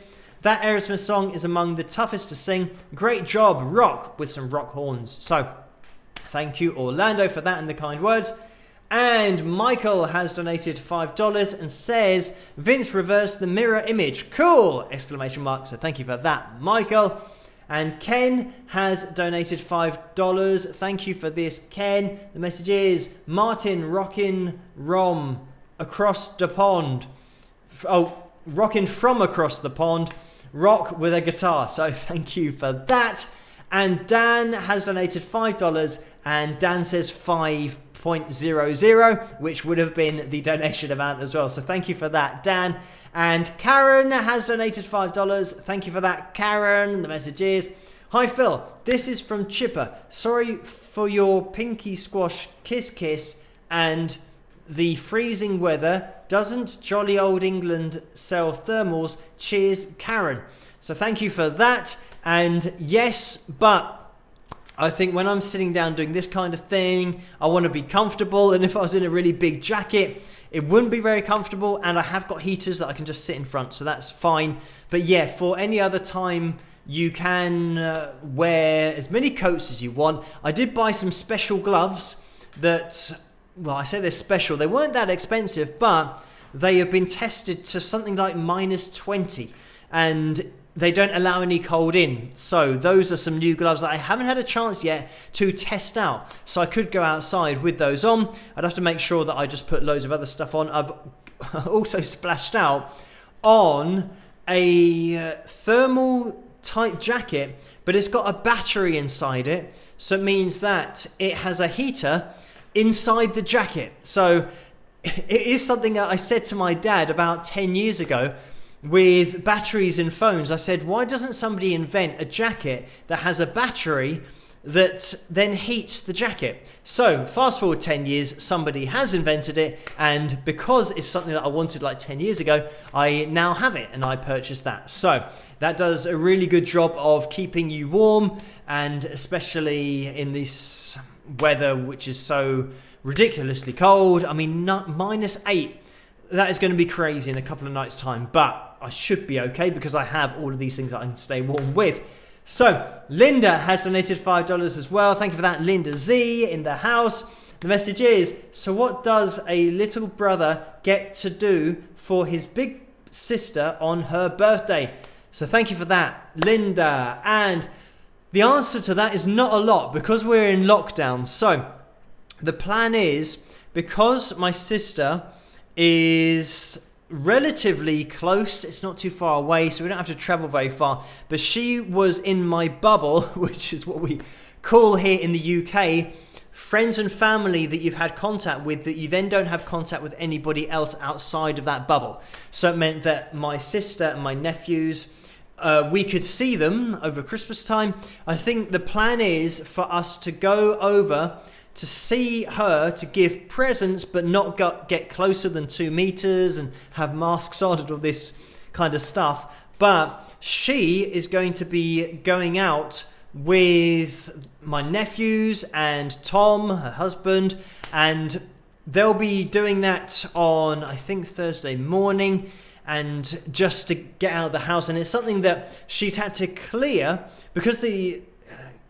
that Aerosmith song is among the toughest to sing. Great job, rock, with some rock horns. So, thank you, Orlando, for that and the kind words. And Michael has donated $5 and says, Vince reversed the mirror image. Cool! Exclamation mark. So thank you for that, Michael. And Ken has donated $5. Thank you for this, Ken. The message is, Martin rockin' Rom across the pond. Rockin' from across the pond. Rock with a guitar. So thank you for that. And Dan has donated $5, and Dan says 5.00, which would have been the donation amount as well. So thank you for that, Dan. And Karen has donated $5. Thank you for that, Karen. The message is, hi Phil, this is from Chipper. Sorry for your pinky squash kiss and the freezing weather. Doesn't jolly old England sell thermals? Cheers, Karen. So thank you for that. And yes, but I think when I'm sitting down doing this kind of thing, I want to be comfortable. And if I was in a really big jacket, it wouldn't be very comfortable. And I have got heaters that I can just sit in front, so that's fine. But yeah, for any other time, you can wear as many coats as you want. I did buy some special gloves that, well, I say they're special. They weren't that expensive, but they have been tested to something like -20. And they don't allow any cold in. So those are some new gloves that I haven't had a chance yet to test out. So I could go outside with those on. I'd have to make sure that I just put loads of other stuff on. I've also splashed out on a thermal type jacket, but it's got a battery inside it. So it means that it has a heater inside the jacket. So it is something that I said to my dad about 10 years ago. With batteries in phones, I said, why doesn't somebody invent a jacket that has a battery that then heats the jacket? So fast forward 10 years, somebody has invented it, and because it's something that I wanted like 10 years ago, I now have it, and I purchased that. So that does a really good job of keeping you warm, and especially in this weather which is so ridiculously cold. I mean, -8. That is going to be crazy in a couple of nights' time, but I should be okay because I have all of these things that I can stay warm with. So, Linda has donated $5 as well. Thank you for that, Linda Z in the house. The message is, so what does a little brother get to do for his big sister on her birthday? So thank you for that, Linda. And the answer to that is not a lot because we're in lockdown. So, the plan is, because my sister is relatively close, it's not too far away, so we don't have to travel very far, but she was in my bubble, which is what we call here in the UK friends and family that you've had contact with that you then don't have contact with anybody else outside of that bubble. So it meant that my sister and my nephews, we could see them over Christmas time. I think the plan is for us to go over to see her, to give presents, but not get closer than 2 meters and have masks on and all this kind of stuff. But she is going to be going out with my nephews and Tom, her husband, and they'll be doing that on, I think, Thursday morning, and just to get out of the house. And it's something that she's had to clear because the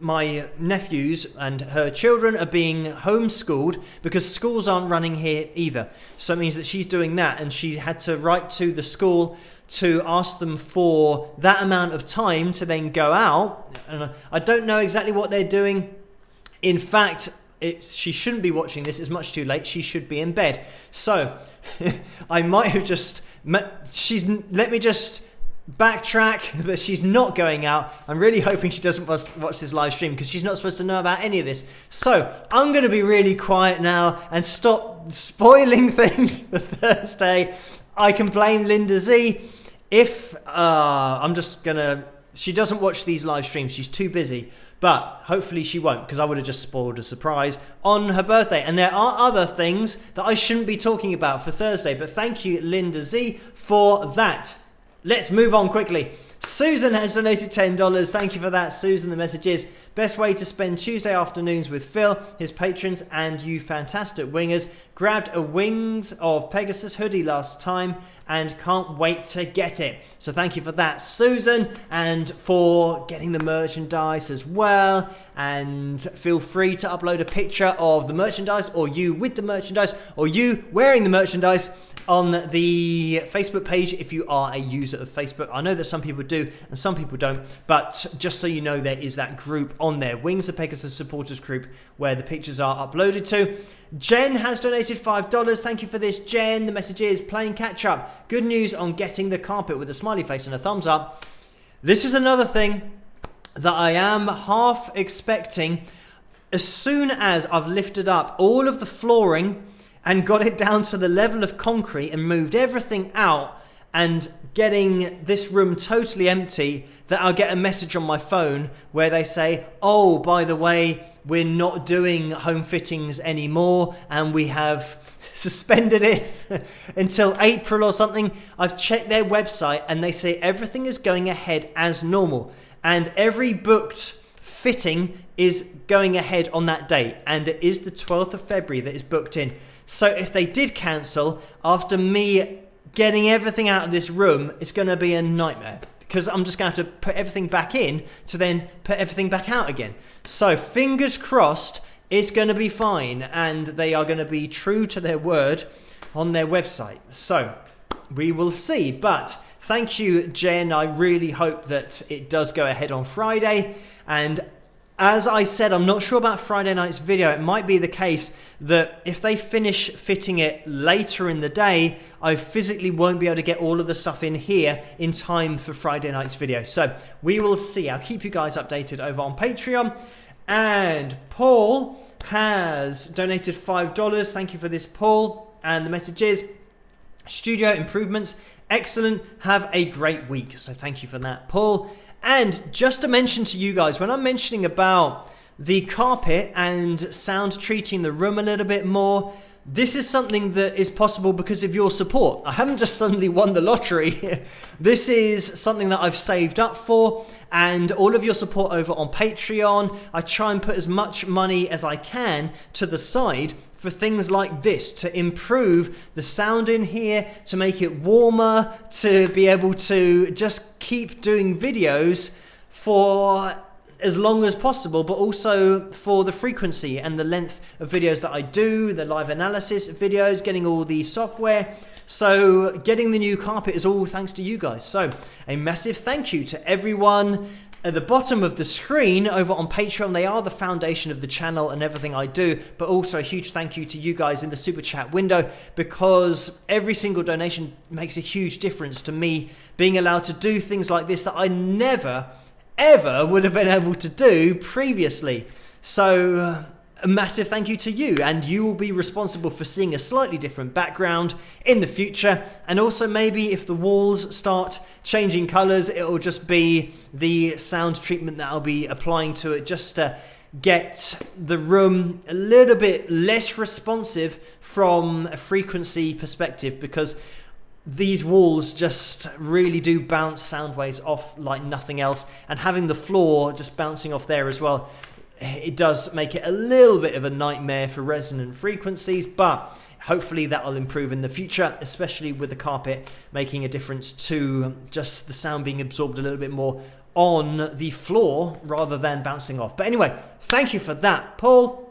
my nephews and her children are being homeschooled because schools aren't running here either. So it means that she's doing that, and she had to write to the school to ask them for that amount of time to then go out. And I don't know exactly what they're doing. In fact, she shouldn't be watching this. It's much too late. She should be in bed. So I might have just... let me just backtrack that she's not going out. I'm really hoping she doesn't watch this live stream because she's not supposed to know about any of this. So I'm going to be really quiet now and stop spoiling things for Thursday. I can blame Linda Z if she doesn't watch these live streams. She's too busy. But hopefully she won't, because I would have just spoiled a surprise on her birthday. And there are other things that I shouldn't be talking about for Thursday. But thank you, Linda Z, for that. Let's move on quickly. Susan has donated $10. Thank you for that, Susan. The message is, best way to spend Tuesday afternoons with Phil, his patrons, and you fantastic wingers. Grabbed a Wings of Pegasus hoodie last time and can't wait to get it. So thank you for that, Susan, and for getting the merchandise as well. And feel free to upload a picture of the merchandise, or you with the merchandise, or you wearing the merchandise on the Facebook page if you are a user of Facebook. I know that some people do and some people don't, but just so you know, there is that group on there, Wings of Pegasus supporters group, where the pictures are uploaded to. Jen has donated $5. Thank you for this, Jen. The message is, playing catch up. Good news on getting the carpet, with a smiley face and a thumbs up. This is another thing that I am half expecting. As soon as I've lifted up all of the flooring and got it down to the level of concrete and moved everything out and getting this room totally empty, that I'll get a message on my phone where they say, oh, by the way, we're not doing home fittings anymore and we have suspended it until April or something. I've checked their website and they say everything is going ahead as normal, and every booked fitting is going ahead on that date, and it is the 12th of February that is booked in. So if they did cancel after me getting everything out of this room, it's going to be a nightmare, because I'm just going to have to put everything back in to then put everything back out again. So fingers crossed it's going to be fine, and they are going to be true to their word on their website. So we will see. But thank you, Jen. I really hope that it does go ahead on Friday. And as I said, I'm not sure about Friday night's video. It might be the case that if they finish fitting it later in the day, I physically won't be able to get all of the stuff in here in time for Friday night's video. So we will see. I'll keep you guys updated over on Patreon. And Paul has donated $5. Thank you for this, Paul. And the message is, studio improvements, excellent. Have a great week. So thank you for that, Paul. And just to mention to you guys, when I'm mentioning about the carpet and sound treating the room a little bit more, this is something that is possible because of your support. I haven't just suddenly won the lottery. This is something that I've saved up for, and all of your support over on Patreon. I try and put as much money as I can to the side for things like this, to improve the sound in here, to make it warmer, to be able to just keep doing videos for as long as possible, but also for the frequency and the length of videos that I do, the live analysis videos, getting all the software. So getting the new carpet is all thanks to you guys. So a massive thank you to everyone at the bottom of the screen over on Patreon. They are the foundation of the channel and everything I do, but also a huge thank you to you guys in the super chat window, because every single donation makes a huge difference to me being allowed to do things like this that I never ever would have been able to do previously. So a massive thank you to you, and you will be responsible for seeing a slightly different background in the future. And also, maybe if the walls start changing colors, it'll just be the sound treatment that I'll be applying to it, just to get the room a little bit less responsive from a frequency perspective, because these walls just really do bounce sound waves off like nothing else, and having the floor just bouncing off there as well, it does make it a little bit of a nightmare for resonant frequencies. But hopefully that will improve in the future, especially with the carpet making a difference to just the sound being absorbed a little bit more on the floor rather than bouncing off. But anyway, thank you for that, Paul.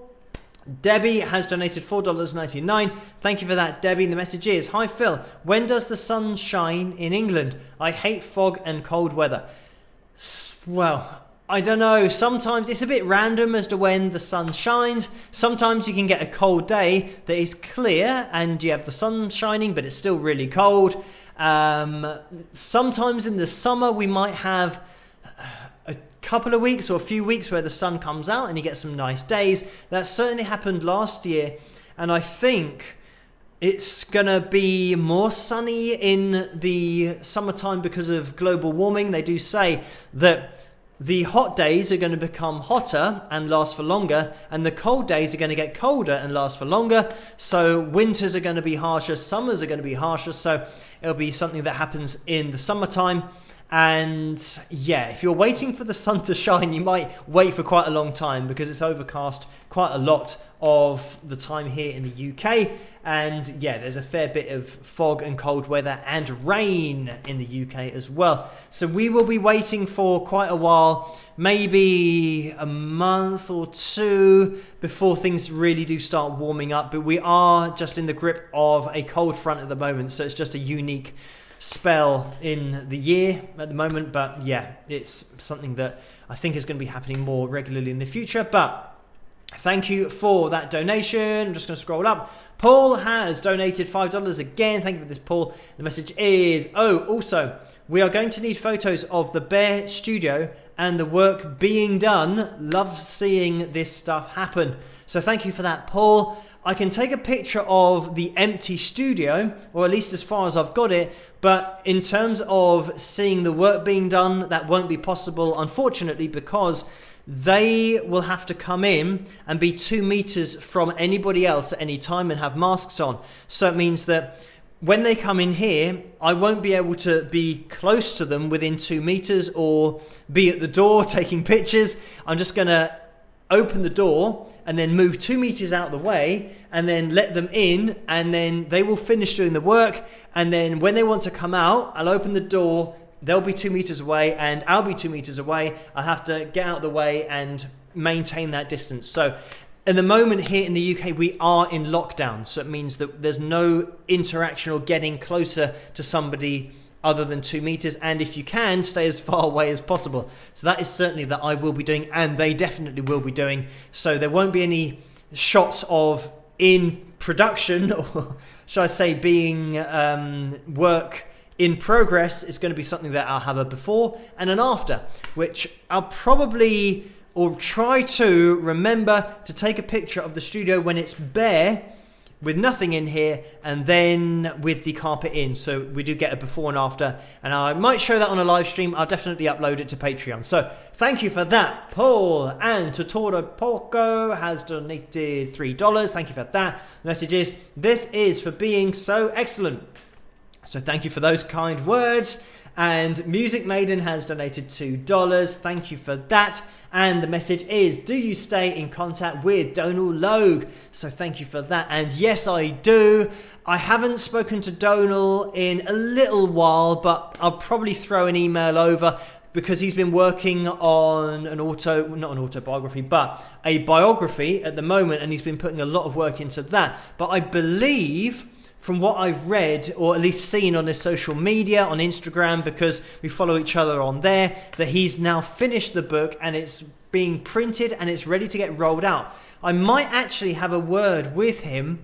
Debbie has donated $4.99. Thank you for that, Debbie. And the message is, hi Phil, when does the sun shine in England? I hate fog and cold weather. Well, I don't know. Sometimes it's a bit random as to when the sun shines. Sometimes you can get a cold day that is clear and you have the sun shining, but it's still really cold. Sometimes in the summer we might have a couple of weeks or a few weeks where the sun comes out and you get some nice days. That certainly happened last year, and I think it's gonna be more sunny in the summertime because of global warming. They do say that the hot days are going to become hotter and last for longer, and the cold days are going to get colder and last for longer. So winters are going to be harsher, summers are going to be harsher, so it'll be something that happens in the summertime. And yeah, if you're waiting for the sun to shine, you might wait for quite a long time because it's overcast quite a lot of the time here in the UK. And yeah, there's a fair bit of fog and cold weather and rain in the UK as well. So we will be waiting for quite a while, maybe a month or two before things really do start warming up. But we are just in the grip of a cold front at the moment. So it's just a unique spell in the year at the moment. But yeah, it's something that I think is going to be happening more regularly in the future. But thank you for that donation. I'm just going to scroll up. Paul has donated $5 again. Thank you for this, Paul. The message is, also, we are going to need photos of the bare studio and the work being done. Love seeing this stuff happen. So thank you for that, Paul. I can take a picture of the empty studio, or at least as far as I've got it, but in terms of seeing the work being done, that won't be possible, unfortunately, because they will have to come in and be 2 meters from anybody else at any time and have masks on. So it means that when they come in here, I won't be able to be close to them within 2 meters or be at the door taking pictures. I'm just going to open the door and then move 2 meters out of the way and then let them in, and then they will finish doing the work. And then when they want to come out, I'll open the door. They'll be 2 meters away and I'll be 2 meters away. I'll have to get out of the way and maintain that distance. So at the moment here in the UK, we are in lockdown. So it means that there's no interaction or getting closer to somebody other than 2 meters. And if you can, stay as far away as possible. So that is certainly that I will be doing, and they definitely will be doing. So there won't be any shots of in production, or should I say being work in progress. Is going to be something that I'll have a before and an after, which I'll probably or try to remember to take a picture of the studio when it's bare with nothing in here, and then with the carpet in. So we do get a before and after, and I might show that on a live stream. I'll definitely upload it to Patreon. So thank you for that, Paul. And Totoro Poco has donated $3. Thank you for that. The message is, this is for being so excellent. So thank you for those kind words. And Music Maiden has donated $2. Thank you for that. And the message is, do you stay in contact with Donal Logue? So thank you for that. And yes, I do. I haven't spoken to Donal in a little while, but I'll probably throw an email over because he's been working on not an autobiography, but a biography at the moment, and he's been putting a lot of work into that. But I believe, from what I've read, or at least seen on his social media, on Instagram, because we follow each other on there, that he's now finished the book and it's being printed and it's ready to get rolled out. I might actually have a word with him.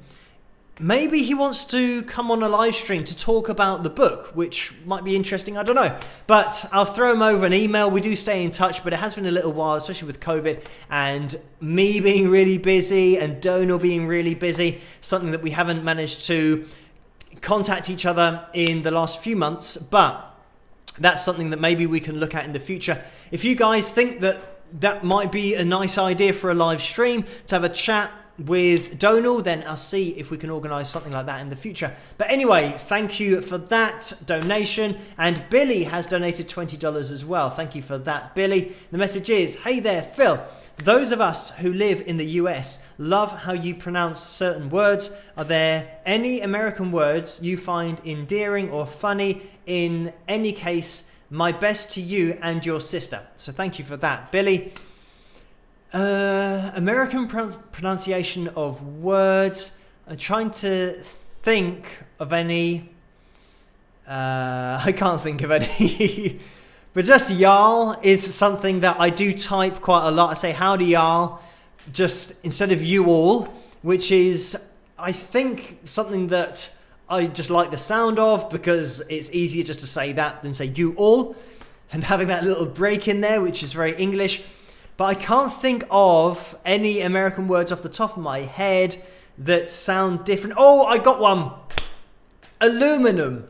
Maybe he wants to come on a live stream to talk about the book, which might be interesting. I don't know. But I'll throw him over an email. We do stay in touch, but it has been a little while, especially with COVID and me being really busy and Donal being really busy, something that we haven't managed to contact each other in the last few months. But that's something that maybe we can look at in the future. If you guys think that that might be a nice idea for a live stream, to have a chat with Donal, then I'll see if we can organise something like that in the future. But anyway, thank you for that donation. And Billy has donated $20 as well. Thank you for that, Billy. The message is, hey there, Phil. Those of us who live in the US love how you pronounce certain words. Are there any American words you find endearing or funny? In any case, My best to you and your sister. So thank you for that, Billy. American pronunciation of words. I'm trying to think of any. I can't think of any. But just y'all is something that I do type quite a lot. I say howdy y'all, just instead of you all, which is, I think, something that I just like the sound of, because it's easier just to say that than say you all, and having that little break in there, which is very English. But I can't think of any American words off the top of my head that sound different. Oh, I got one. Aluminum.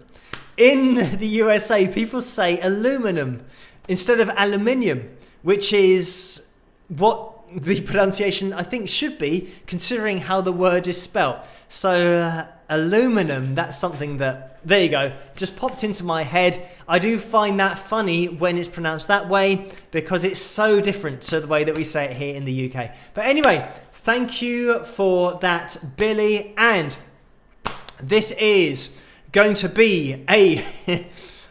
In the USA, people say aluminum instead of aluminium, which is what the pronunciation I think should be, considering how the word is spelt. So aluminum, that's something that, there you go, just popped into my head. I do find that funny when it's pronounced that way, because it's so different to the way that we say it here in the UK. But anyway, thank you for that, Billy. And this is going to be a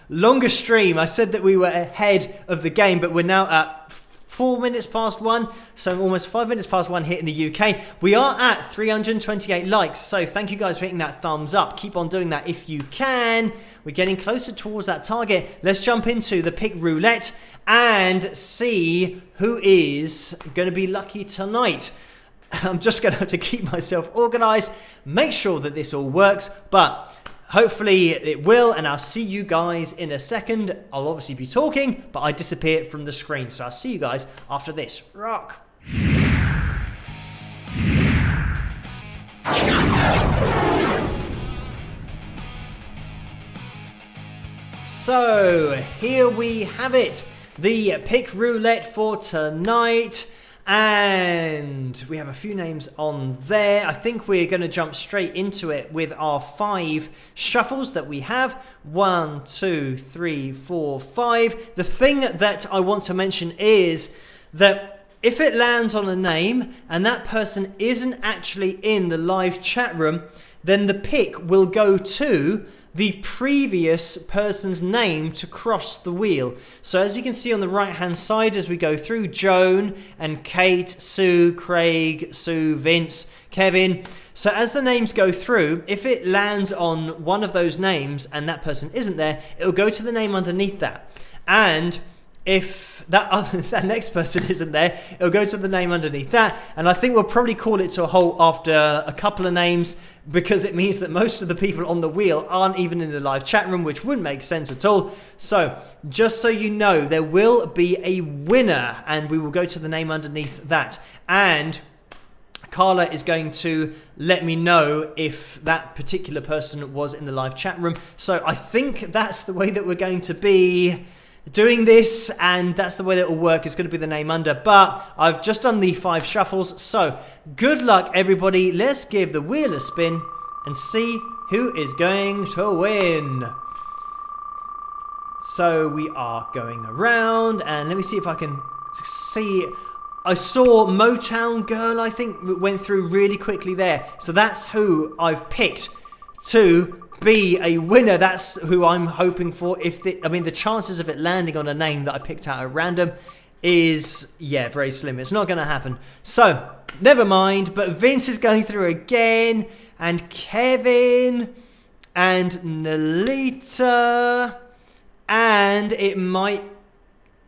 longer stream. I said that we were ahead of the game, but we're now at 4 minutes past 1, so almost 5 minutes past 1 here in the UK. We are at 328 likes, so thank you guys for hitting that thumbs up. Keep on doing that if you can. We're getting closer towards that target. Let's jump into the pick roulette and see who is going to be lucky tonight. I'm just going to have to keep myself organized, make sure that this all works, but hopefully it will, and I'll see you guys in a second. I'll obviously be talking, but I disappear from the screen. So I'll see you guys after this. Rock! So here we have it. The pick roulette for tonight. And we have a few names on there. I think we're going to jump straight into it with our 5 shuffles that we have. 1, 2, 3, 4, 5. The thing that I want to mention is that if it lands on a name and that person isn't actually in the live chat room, then the pick will go to the previous person's name to cross the wheel. So as you can see on the right hand side as we go through, Joan and Kate, Sue, Craig, Sue, Vince, Kevin. So as the names go through, if it lands on one of those names and that person isn't there, it'll go to the name underneath that. And if that next person isn't there, it'll go to the name underneath that. And I think we'll probably call it to a halt after a couple of names, because it means that most of the people on the wheel aren't even in the live chat room, which wouldn't make sense at all. So just so you know, there will be a winner and we will go to the name underneath that. And Carla is going to let me know if that particular person was in the live chat room. So I think that's the way that we're going to be doing this, and that's the way that it will work. It's going to be the name under, but I've just done the 5 shuffles, so good luck everybody. Let's give the wheel a spin and see who is going to win. So we are going around, and let me see if I can see. I saw Motown Girl, I think, went through really quickly there, so that's who I've picked to be a winner. That's who I'm hoping for. The chances of it landing on a name that I picked out at random is, yeah, very slim. It's not going to happen. So, never mind. But Vince is going through again, and Kevin, and Nalita, and it might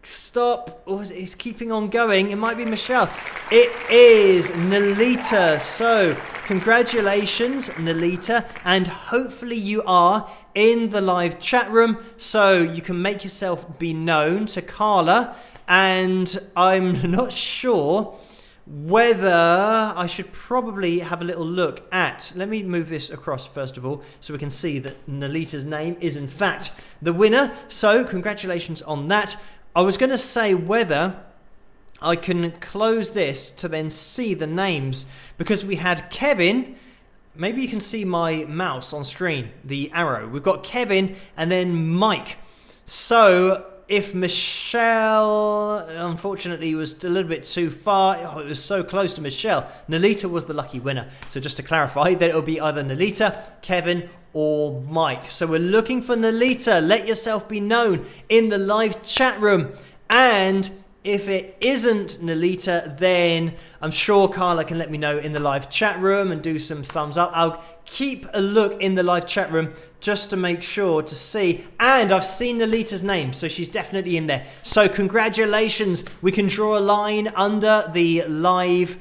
stop, or it's keeping on going. It might be Michelle. It is Nalita. So congratulations, Nalita, and hopefully you are in the live chat room so you can make yourself be known to Carla. And I'm not sure whether I should probably have a little look at, let me move this across first of all so we can see that Nalita's name is in fact the winner. So congratulations on that. I was going to say whether I can close this to then see the names, because we had Kevin. Maybe you can see my mouse on screen, the arrow. We've got Kevin and then Mike. So if Michelle, unfortunately, was a little bit too far, it was so close to Michelle, Nolita was the lucky winner. So just to clarify, that it'll be either Nolita, Kevin, or Mike. So we're looking for Nolita. Let yourself be known in the live chat room. And if it isn't Nolita, then I'm sure Carla can let me know in the live chat room and do some thumbs up. I'll keep a look in the live chat room just to make sure to see. And I've seen Nolita's name, so she's definitely in there. So congratulations. We can draw a line under the live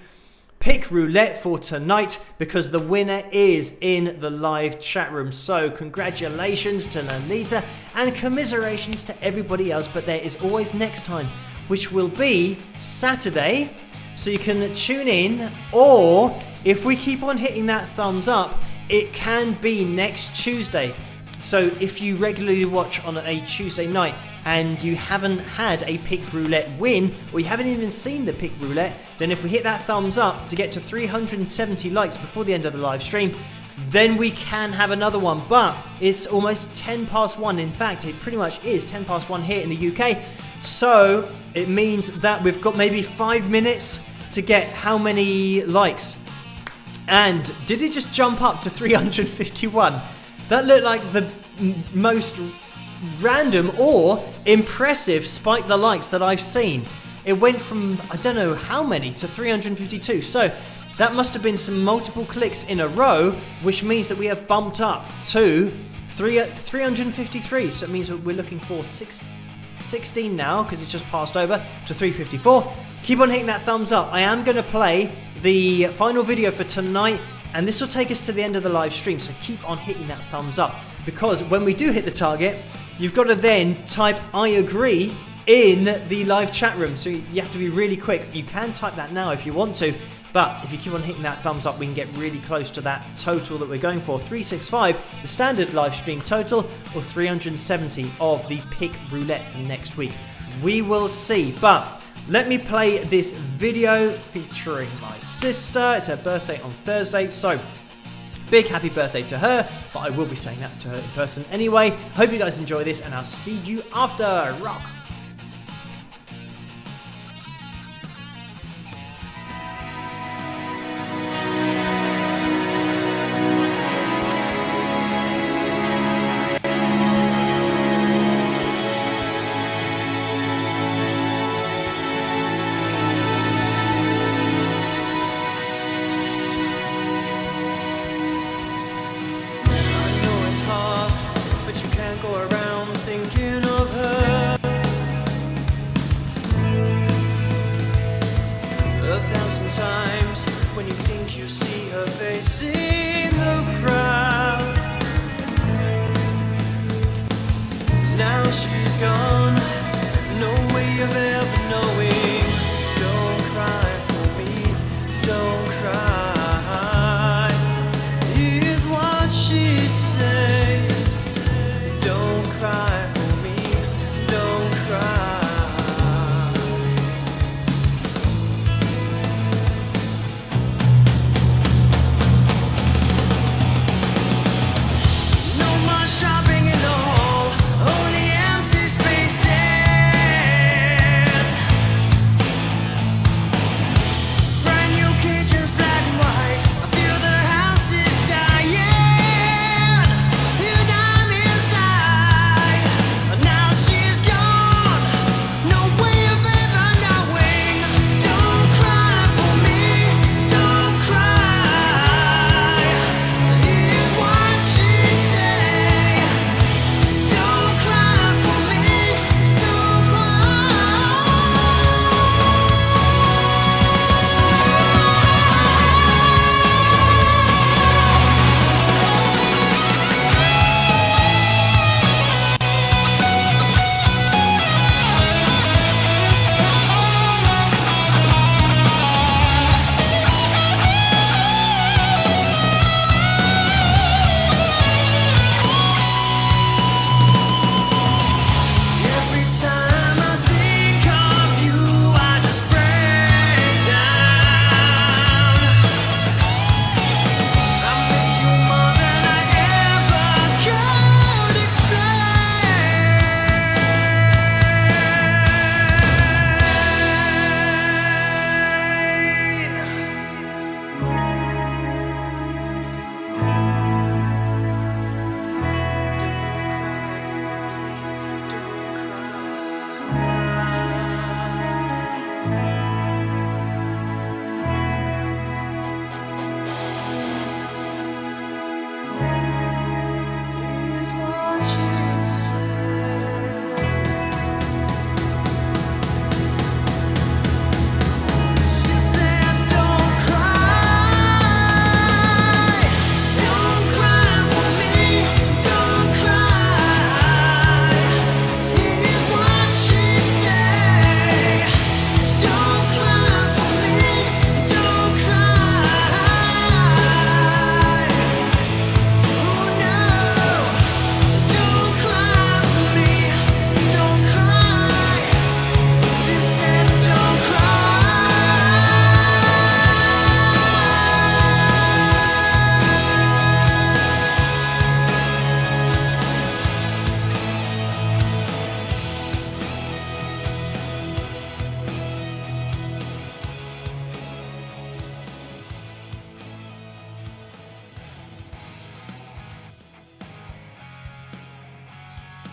pick roulette for tonight because the winner is in the live chat room. So congratulations to Nolita and commiserations to everybody else. But there is always next time, which will be Saturday. So you can tune in, or if we keep on hitting that thumbs up, it can be next Tuesday. So if you regularly watch on a Tuesday night and you haven't had a pick roulette win, or you haven't even seen the pick roulette, then if we hit that thumbs up to get to 370 likes before the end of the live stream, then we can have another one. But it's almost 10 past 1. In fact, it pretty much is 10 past 1 here in the UK. So it means that we've got maybe 5 minutes to get how many likes? And did it just jump up to 351? That looked like the most random or impressive spike the likes that I've seen. It went from, I don't know how many, to 352. So that must have been some multiple clicks in a row, which means that we have bumped up to 353. So it means that we're looking for 16 now, because it's just passed over to 354. Keep on hitting that thumbs up. I am going to play the final video for tonight, and this will take us to the end of the live stream. So keep on hitting that thumbs up, because when we do hit the target, you've got to then type I agree in the live chat room. So you have to be really quick. You can type that now if you want to, but if you keep on hitting that thumbs up, we can get really close to that total that we're going for. 365, the standard live stream total, or 370 of the pick roulette for next week. We will see. But let me play this video featuring my sister. It's her birthday on Thursday, so big happy birthday to her, but I will be saying that to her in person anyway. Hope you guys enjoy this, and I'll see you after. Rock!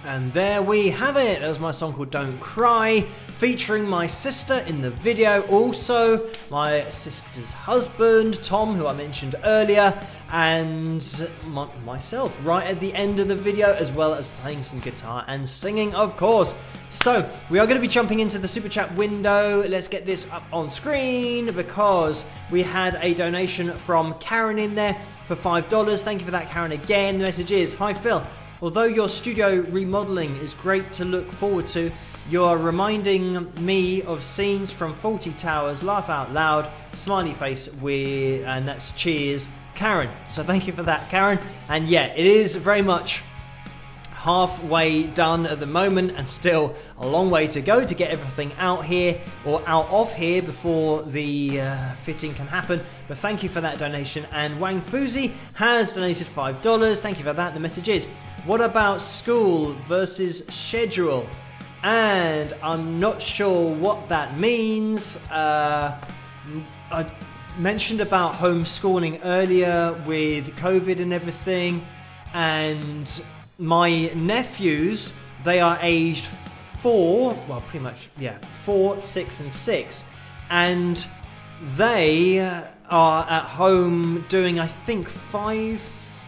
And there we have it. That was my song called Don't Cry, featuring my sister in the video. Also, my sister's husband, Tom, who I mentioned earlier, and myself right at the end of the video, as well as playing some guitar and singing, of course. So, we are going to be jumping into the Super Chat window. Let's get this up on screen because we had a donation from Karen in there for $5. Thank you for that, Karen, again. The message is, "Hi, Phil. Although your studio remodeling is great to look forward to, you are reminding me of scenes from 40 Towers, laugh out loud, smiley face, and that's cheers, Karen." So thank you for that, Karen. And yeah, it is very much halfway done at the moment and still a long way to go to get everything out here or out of here before the fitting can happen. But thank you for that donation. And Wang Fuzi has donated $5. Thank you for that. The message is, "What about school versus schedule?" And I'm not sure what that means. I mentioned about homeschooling earlier with COVID and everything, and my nephews, they are aged 4, well, pretty much, yeah, 4, 6, and 6, and they are at home doing, I think, 5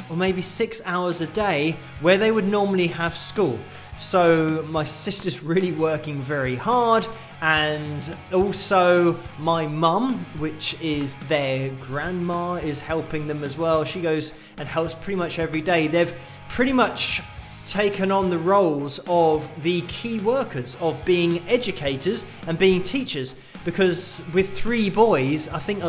or maybe 6 hours a day where they would normally have school. So my sister's really working very hard, and also my mum, which is their grandma, is helping them as well. She goes and helps pretty much every day. They've pretty much taken on the roles of the key workers of being educators and being teachers, because with 3 boys, I think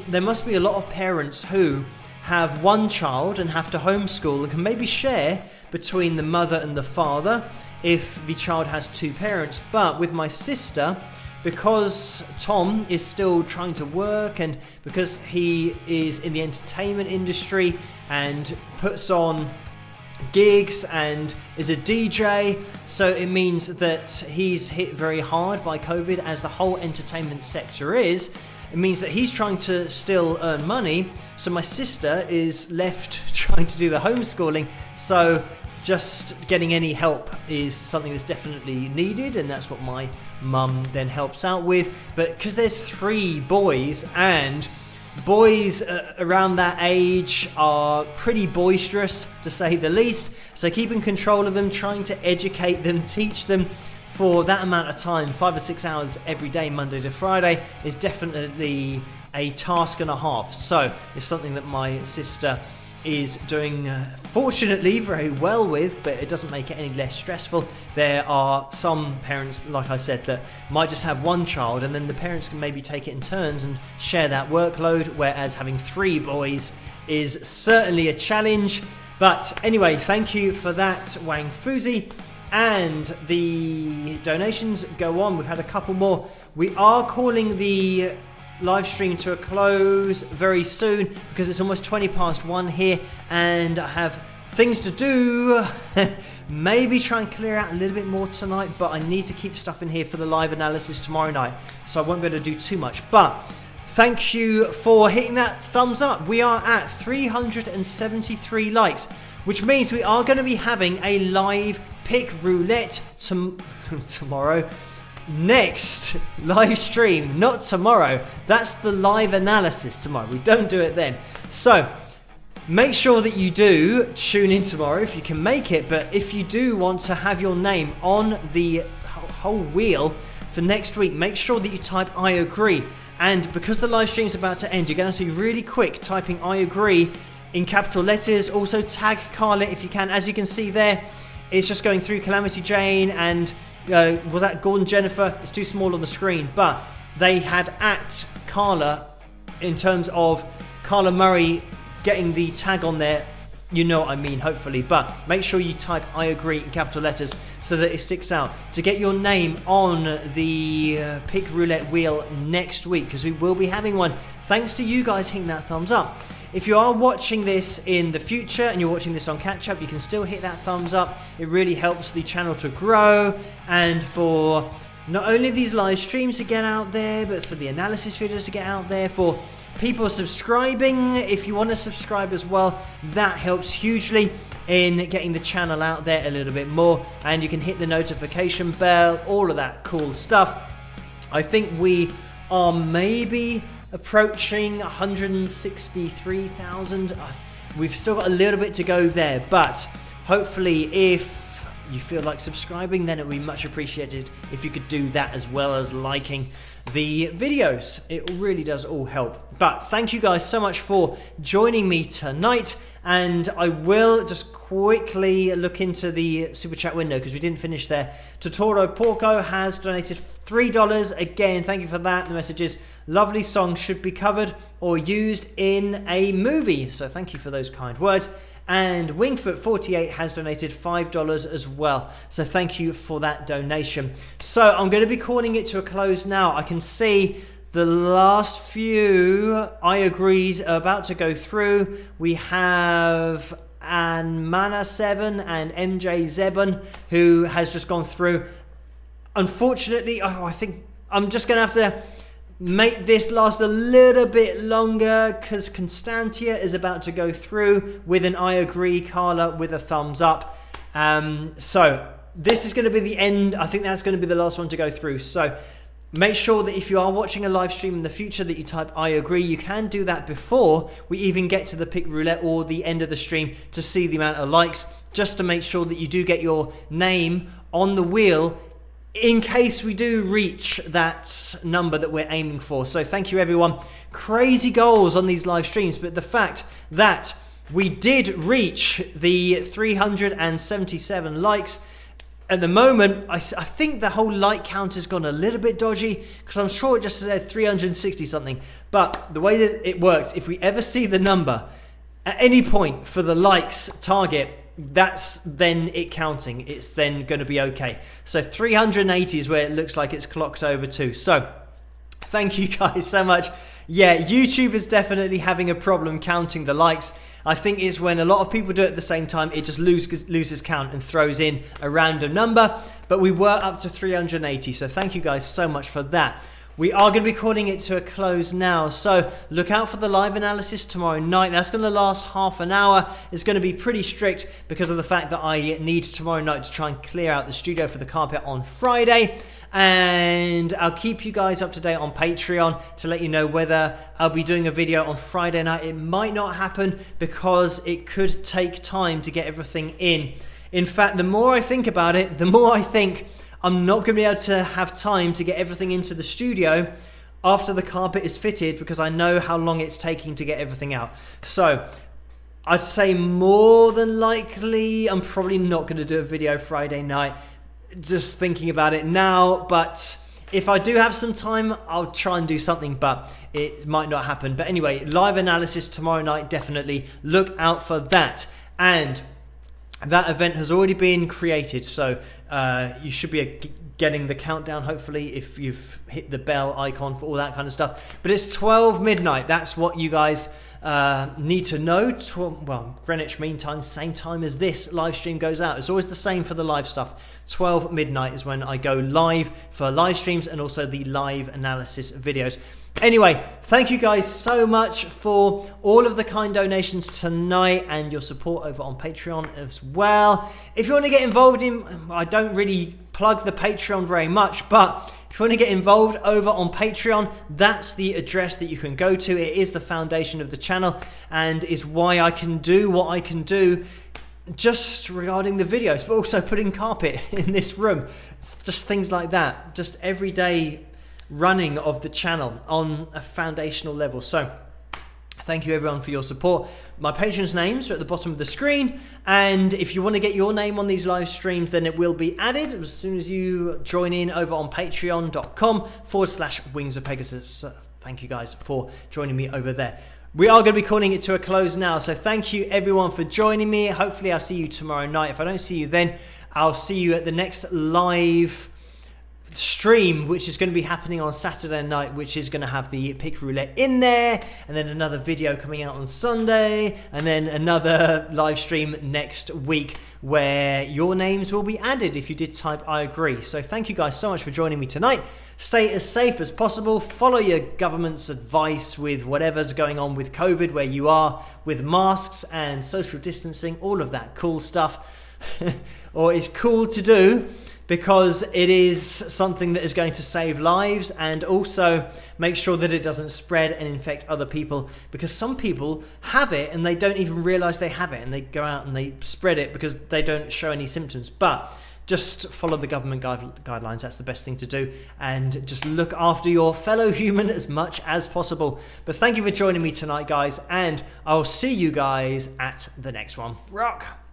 there must be a lot of parents who have one child and have to homeschool and can maybe share between the mother and the father if the child has 2 parents. But with my sister, because Tom is still trying to work and because he is in the entertainment industry and puts on gigs and is a DJ, so it means that he's hit very hard by COVID, as the whole entertainment sector is. It means that he's trying to still earn money, so my sister is left trying to do the homeschooling. So just getting any help is something that's definitely needed, and that's what my mum then helps out with. But because there's 3 boys, and boys around that age are pretty boisterous, to say the least, so keeping control of them, trying to educate them, teach them for that amount of time, 5 or 6 hours every day, Monday to Friday, is definitely a task and a half. So it's something that my sister is doing fortunately very well with, but it doesn't make it any less stressful. There are some parents, like I said, that might just have 1 child, and then the parents can maybe take it in turns and share that workload, whereas having 3 boys is certainly a challenge. But anyway, thank you for that, Wang Fuzi. And the donations go on. We've had a couple more. We are calling the live stream to a close very soon because it's almost 1:20 here and I have things to do. Maybe try and clear out a little bit more tonight, but I need to keep stuff in here for the live analysis tomorrow night, so I won't be able to do too much. But thank you for hitting that thumbs up. We are at 373 likes, which means we are going to be having a live pick roulette tomorrow. Next live stream, not tomorrow. That's the live analysis tomorrow. We don't do it then. So make sure that you do tune in tomorrow if you can make it. But if you do want to have your name on the whole wheel for next week, make sure that you type "I agree." And because the live stream is about to end, you're going to have to be really quick typing "I agree" in capital letters. Also tag Carla if you can. As you can see there, it's just going through Calamity Jane and was that Gordon Jennifer? It's too small on the screen, but they had at Carla in terms of Carla Murray getting the tag on there. You know what I mean, hopefully. But make sure you type "I agree" in capital letters so that it sticks out to get your name on the pick roulette wheel next week, because we will be having one. Thanks to you guys hitting that thumbs up. If you are watching this in the future and you're watching this on catch up, you can still hit that thumbs up. It really helps the channel to grow and for not only these live streams to get out there, but for the analysis videos to get out there, for people subscribing. If you want to subscribe as well, that helps hugely in getting the channel out there a little bit more, and you can hit the notification bell, all of that cool stuff. I think we are maybe approaching 163,000. We've still got a little bit to go there, but hopefully if you feel like subscribing, then it would be much appreciated if you could do that, as well as liking the videos. It really does all help. But thank you guys so much for joining me tonight, and I will just quickly look into the super chat window because we didn't finish there. Totoro Porco has donated $3. Again, thank you for that. The message is, lovely song should be covered or used in a movie. So thank you for those kind words. And Wingfoot48 has donated $5 as well. So thank you for that donation. So I'm going to be calling it to a close now. I can see the last few I agrees are about to go through. We have Anmana7 and MJ Zebun, who has just gone through. Unfortunately, I think I'm just going to have to make this last a little bit longer because Constantia is about to go through with an I agree, Carla with a thumbs up. So this is going to be the end. I think that's going to be the last one to go through. So make sure that if you are watching a live stream in the future that you type I agree. You can do that before we even get to the pick roulette or the end of the stream to see the amount of likes, just to make sure that you do get your name on the wheel in case we do reach that number that we're aiming for. So thank you everyone. Crazy goals on these live streams, but the fact that we did reach the 377 likes at the moment, I think the whole like count has gone a little bit dodgy because I'm sure it just said 360 something. But the way that it works, if we ever see the number at any point for the likes target, that's then it counting. It's then going to be okay. So 380 is where it looks like it's clocked over to. So thank you guys so much. Yeah, YouTube is definitely having a problem counting the likes. I think it's when a lot of people do it at the same time, it just loses count and throws in a random number. But we were up to 380, so thank you guys so much for that. We are going to be calling it to a close now, so look out for the live analysis tomorrow night. That's going to last half an hour. It's going to be pretty strict because of the fact that I need tomorrow night to try and clear out the studio for the carpet on Friday. And I'll keep you guys up to date on Patreon to let you know whether I'll be doing a video on Friday night. It might not happen because it could take time to get everything in. In fact, the more I think about it, the more I think I'm not going to be able to have time to get everything into the studio after the carpet is fitted because I know how long it's taking to get everything out. So I'd say more than likely I'm probably not going to do a video Friday night, just thinking about it now. But if I do have some time, I'll try and do something, but it might not happen. But anyway, live analysis tomorrow night, definitely look out for that. And that event has already been created, so you should be getting the countdown hopefully if you've hit the bell icon for all that kind of stuff. But it's 12 midnight. That's what you guys need to know. Well, Greenwich Mean Time, same time as this live stream goes out. It's always the same for the live stuff. 12 midnight is when I go live for live streams and also the live analysis videos. Anyway, thank you guys so much for all of the kind donations tonight and your support over on Patreon as well. If you want to get involved in, I don't really plug the Patreon very much, but if you want to get involved over on Patreon, that's the address that you can go to. It is the foundation of the channel and is why I can do what I can do just regarding the videos, but also putting carpet in this room, just things like that, just everyday running of the channel on a foundational level. So thank you everyone for your support. My patrons' names are at the bottom of the screen, and if you want to get your name on these live streams, then it will be added as soon as you join in over on patreon.com/Wings of Pegasus. Thank you guys for joining me over there. We are going to be calling it to a close now, so thank you everyone for joining me. Hopefully I'll see you tomorrow night. If I don't see you then, I'll see you at the next live stream, which is going to be happening on Saturday night, which is going to have the pick roulette in there, and then another video coming out on Sunday, and then another live stream next week where your names will be added if you did type I agree. So thank you guys so much for joining me tonight. Stay as safe as possible. Follow your government's advice with whatever's going on with COVID where you are, with masks and social distancing, all of that cool stuff. Or it's cool to do, because it is something that is going to save lives, and also make sure that it doesn't spread and infect other people, because some people have it and they don't even realize they have it, and they go out and they spread it because they don't show any symptoms. But just follow the government guidelines. That's the best thing to do, and just look after your fellow human as much as possible. But thank you for joining me tonight, guys, and I'll see you guys at the next one. Rock!